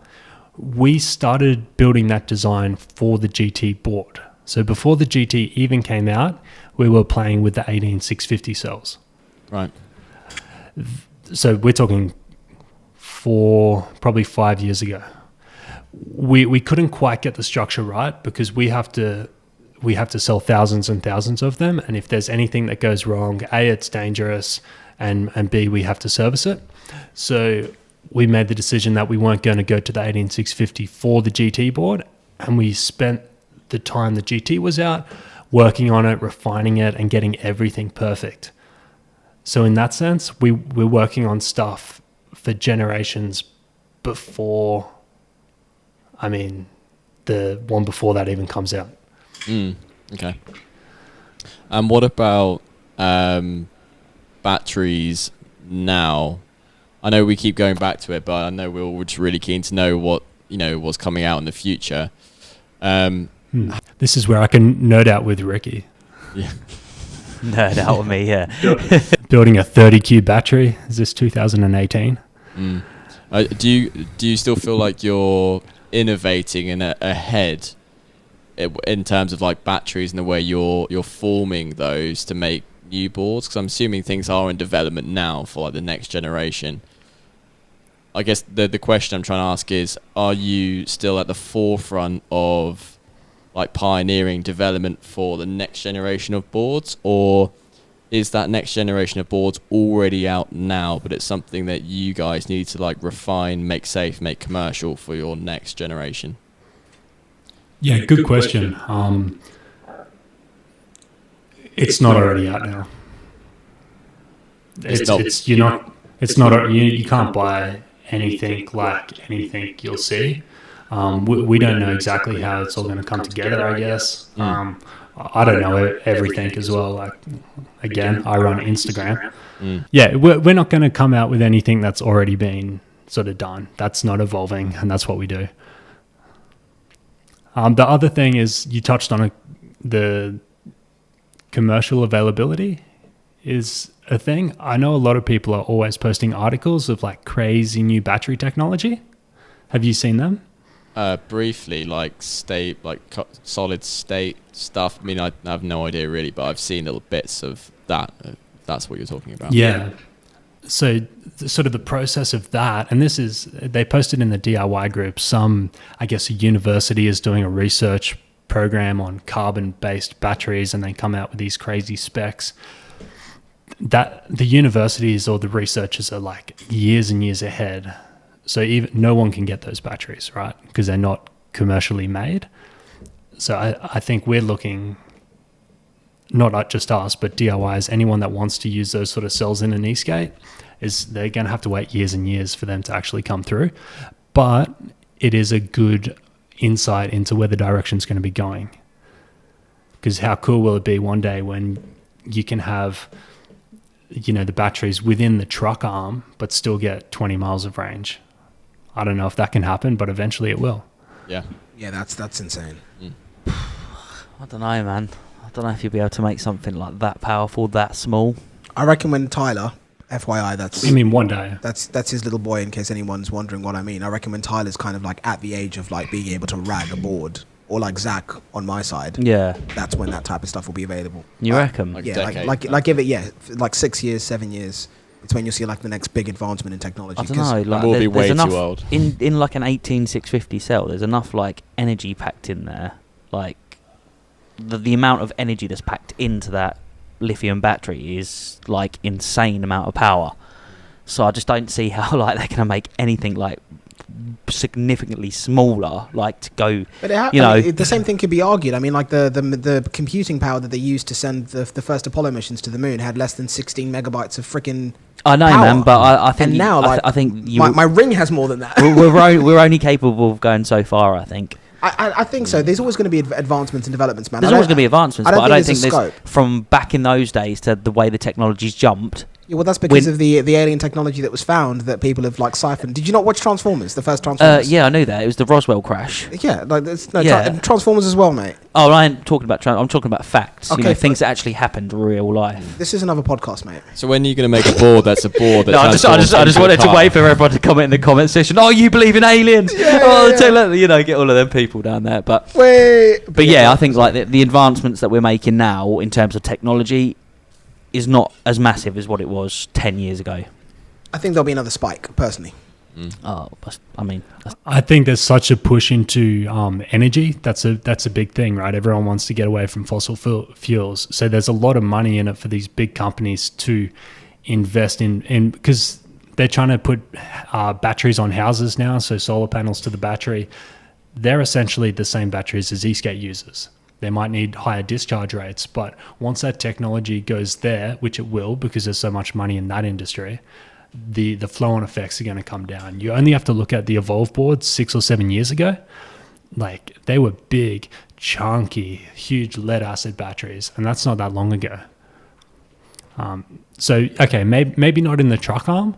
We started building that design for the GT board. So before the GT even came out, we were playing with the 18650 cells. Right. So we're talking probably 5 years ago. We couldn't quite get the structure right because we have to sell thousands and thousands of them, and if there's anything that goes wrong, A, it's dangerous, and B, we have to service it. So we made the decision that we weren't going to go to the 18650 for the GT board, and we spent the time the GT was out working on it, refining it, and getting everything perfect. So in that sense, we're working on stuff for generations before, the one before that even comes out. Okay. And what about batteries now? I know we keep going back to it, but I know we're all just really keen to know what's coming out in the future. This is where I can nerd out with Ricky. Yeah. Nerd out with me, yeah. Building a 30Q battery. Is this 2018? Do you still feel like you're innovating and ahead in terms of like batteries and the way you're forming those to make new boards? Because I'm assuming things are in development now for like the next generation. I guess the question I'm trying to ask is, are you still at the forefront of like pioneering development for the next generation of boards, or is that next generation of boards already out now, but it's something that you guys need to like refine, make safe, make commercial for your next generation? Yeah, good question. It's not already out now. You can't buy anything like anything you'll see. We don't know exactly how it's all going to come together, I guess. I don't know everything as well. Like, again, I run Instagram. Yeah, we're not going to come out with anything that's already been sort of done. That's not evolving, and that's what we do. The other thing is, you touched on the commercial availability is a thing. I know a lot of people are always posting articles of like crazy new battery technology. Have you seen them? Briefly, like solid state stuff. I mean, I have no idea really, but I've seen little bits of that. If that's what you're talking about. Yeah. So sort of the process of that, and they posted in the DIY group, I guess a university is doing a research program on carbon-based batteries, and they come out with these crazy specs that the universities or the researchers are like years and years ahead. So even no one can get those batteries, right? Because they're not commercially made. So I think we're looking, not just us, but DIYs, anyone that wants to use those sort of cells in an Eskate, they're going to have to wait years and years for them to actually come through. But it is a good insight into where the direction's going to be going. Because how cool will it be one day when you can have, the batteries within the truck arm, but still get 20 miles of range? I don't know if that can happen, but eventually it will. Yeah. Yeah, that's insane. I don't know, man. I don't know if you'll be able to make something like that powerful, that small. I reckon when Tyler, FYI, that's... I mean, one day. That's his little boy, in case anyone's wondering what I mean. I reckon when Tyler's kind of like at the age of like being able to rag a board or like Zach on my side, that's when that type of stuff will be available. You reckon? Like give it, like 6 years, 7 years. It's when you'll see like the next big advancement in technology. I don't know. Like, we'll be way too old. In like an 18650 cell, there's enough like energy packed in there. Like the amount of energy that's packed into that lithium battery is like insane amount of power. So I just don't see how like they're gonna make anything like significantly smaller, like to go. But the same thing could be argued. I mean, like the computing power that they used to send the first Apollo missions to the moon had less than 16 megabytes of freaking. I know, power. man, but I think and now, I think my ring has more than that. we're only capable of going so far, I think. I think so. There's always going to be advancements and developments, man. There's always going to be advancements, but I don't think there's scope. From back in those days to the way the technology's jumped. Yeah, well, that's because of the alien technology that was found that people have like siphoned. Did you not watch Transformers, the first Transformers? Yeah, I knew that. It was the Roswell crash. Yeah, like Transformers as well, mate. Oh, I ain't talking about. I'm talking about facts. Okay, things that actually happened in real life. This is another podcast, mate. So when are you going to make a board that's a board that? No, I just wanted to wait for everyone to comment in the comment section. Oh, you believe in aliens? Get all of them people down there. But I think like the advancements that we're making now in terms of technology is not as massive as what it was 10 years ago. I think there'll be another spike, personally. I think there's such a push into energy. That's a big thing, right? Everyone wants to get away from fossil fuels. So there's a lot of money in it for these big companies to invest in because they're trying to put batteries on houses now, so solar panels to the battery. They're essentially the same batteries as Eskate uses. They might need higher discharge rates, but once that technology goes there, which it will because there's so much money in that industry, the flow-on effects are going to come down. You only have to look at the Evolve boards 6 or 7 years ago. Like, they were big, chunky, huge lead-acid batteries, and that's not that long ago. Maybe not in the truck arm,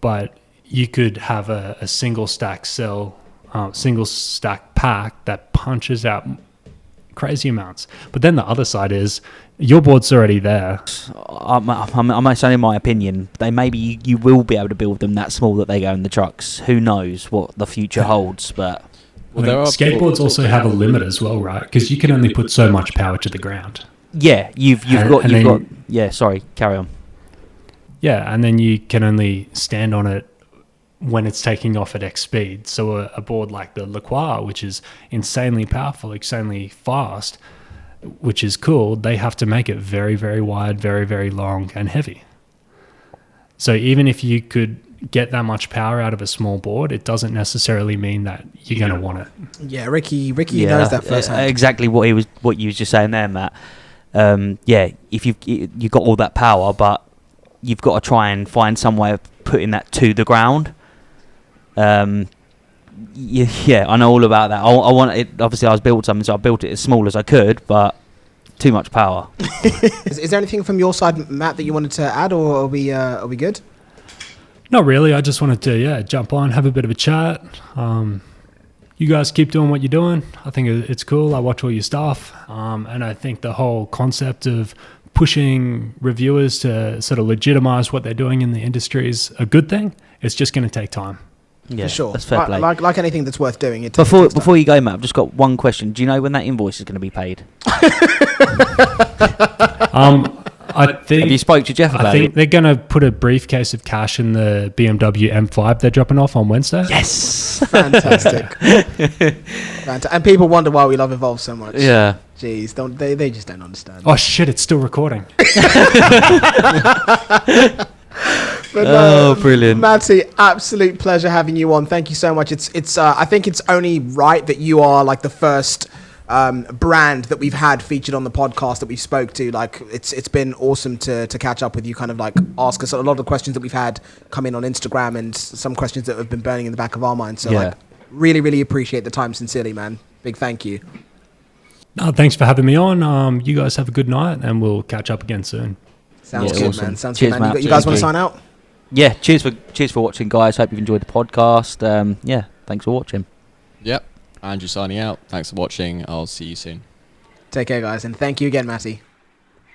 but you could have a single stack cell, single stack pack that punches out crazy amounts. But then the other side is your board's already there. I'm only in my opinion. You will be able to build them that small that they go in the trucks. Who knows what the future holds? But skateboards also have a limit as well, right? Because you can only put so much power to the ground. Yeah, you've got. Yeah, sorry, carry on. Yeah, and then you can only stand on it when it's taking off at X speed. So a board like the Lockup, which is insanely powerful, insanely fast, which is cool, they have to make it very, very wide, very, very long and heavy. So even if you could get that much power out of a small board, it doesn't necessarily mean that you're going to want it. Yeah, Ricky knows that firsthand. Exactly what you was just saying there, Matt. If you've got all that power, but you've got to try and find some way of putting that to the ground. I know all about that. I want it. Obviously, I was built something, so I built it as small as I could, but too much power. Is there anything from your side, Matt, that you wanted to add, or are we good? Not really. I just wanted to jump on, have a bit of a chat. You guys keep doing what you're doing. I think it's cool. I watch all your stuff, and I think the whole concept of pushing reviewers to sort of legitimize what they're doing in the industry is a good thing. It's just going to take time. Yeah, for sure. That's fair play. Like anything that's worth doing. Before you go, Matt, I've just got one question. Do you know when that invoice is going to be paid? I think. Have you spoke to Jeff about it? I think they're going to put a briefcase of cash in the BMW M5 they're dropping off on Wednesday. Yes! Fantastic. And people wonder why we love Evolve so much. Yeah. Jeez, they just don't understand. Oh shit, it's still recording. But brilliant. Matty, absolute pleasure having you on. Thank you so much. It's I think it's only right that you are like the first brand that we've had featured on the podcast that we've spoke to. Like it's been awesome to catch up with you, kind of like ask us a lot of the questions that we've had come in on Instagram and some questions that have been burning in the back of our minds. So like really, really appreciate the time, sincerely, man. Big thank you. No, thanks for having me on. You guys have a good night and we'll catch up again soon. Sounds good, awesome. man. Sounds Cheers, good, man. Matt. You guys want to sign out? Yeah, cheers for watching, guys. Hope you've enjoyed the podcast. Thanks for watching. Yep. Andrew signing out. Thanks for watching. I'll see you soon. Take care, guys, and thank you again, Matty.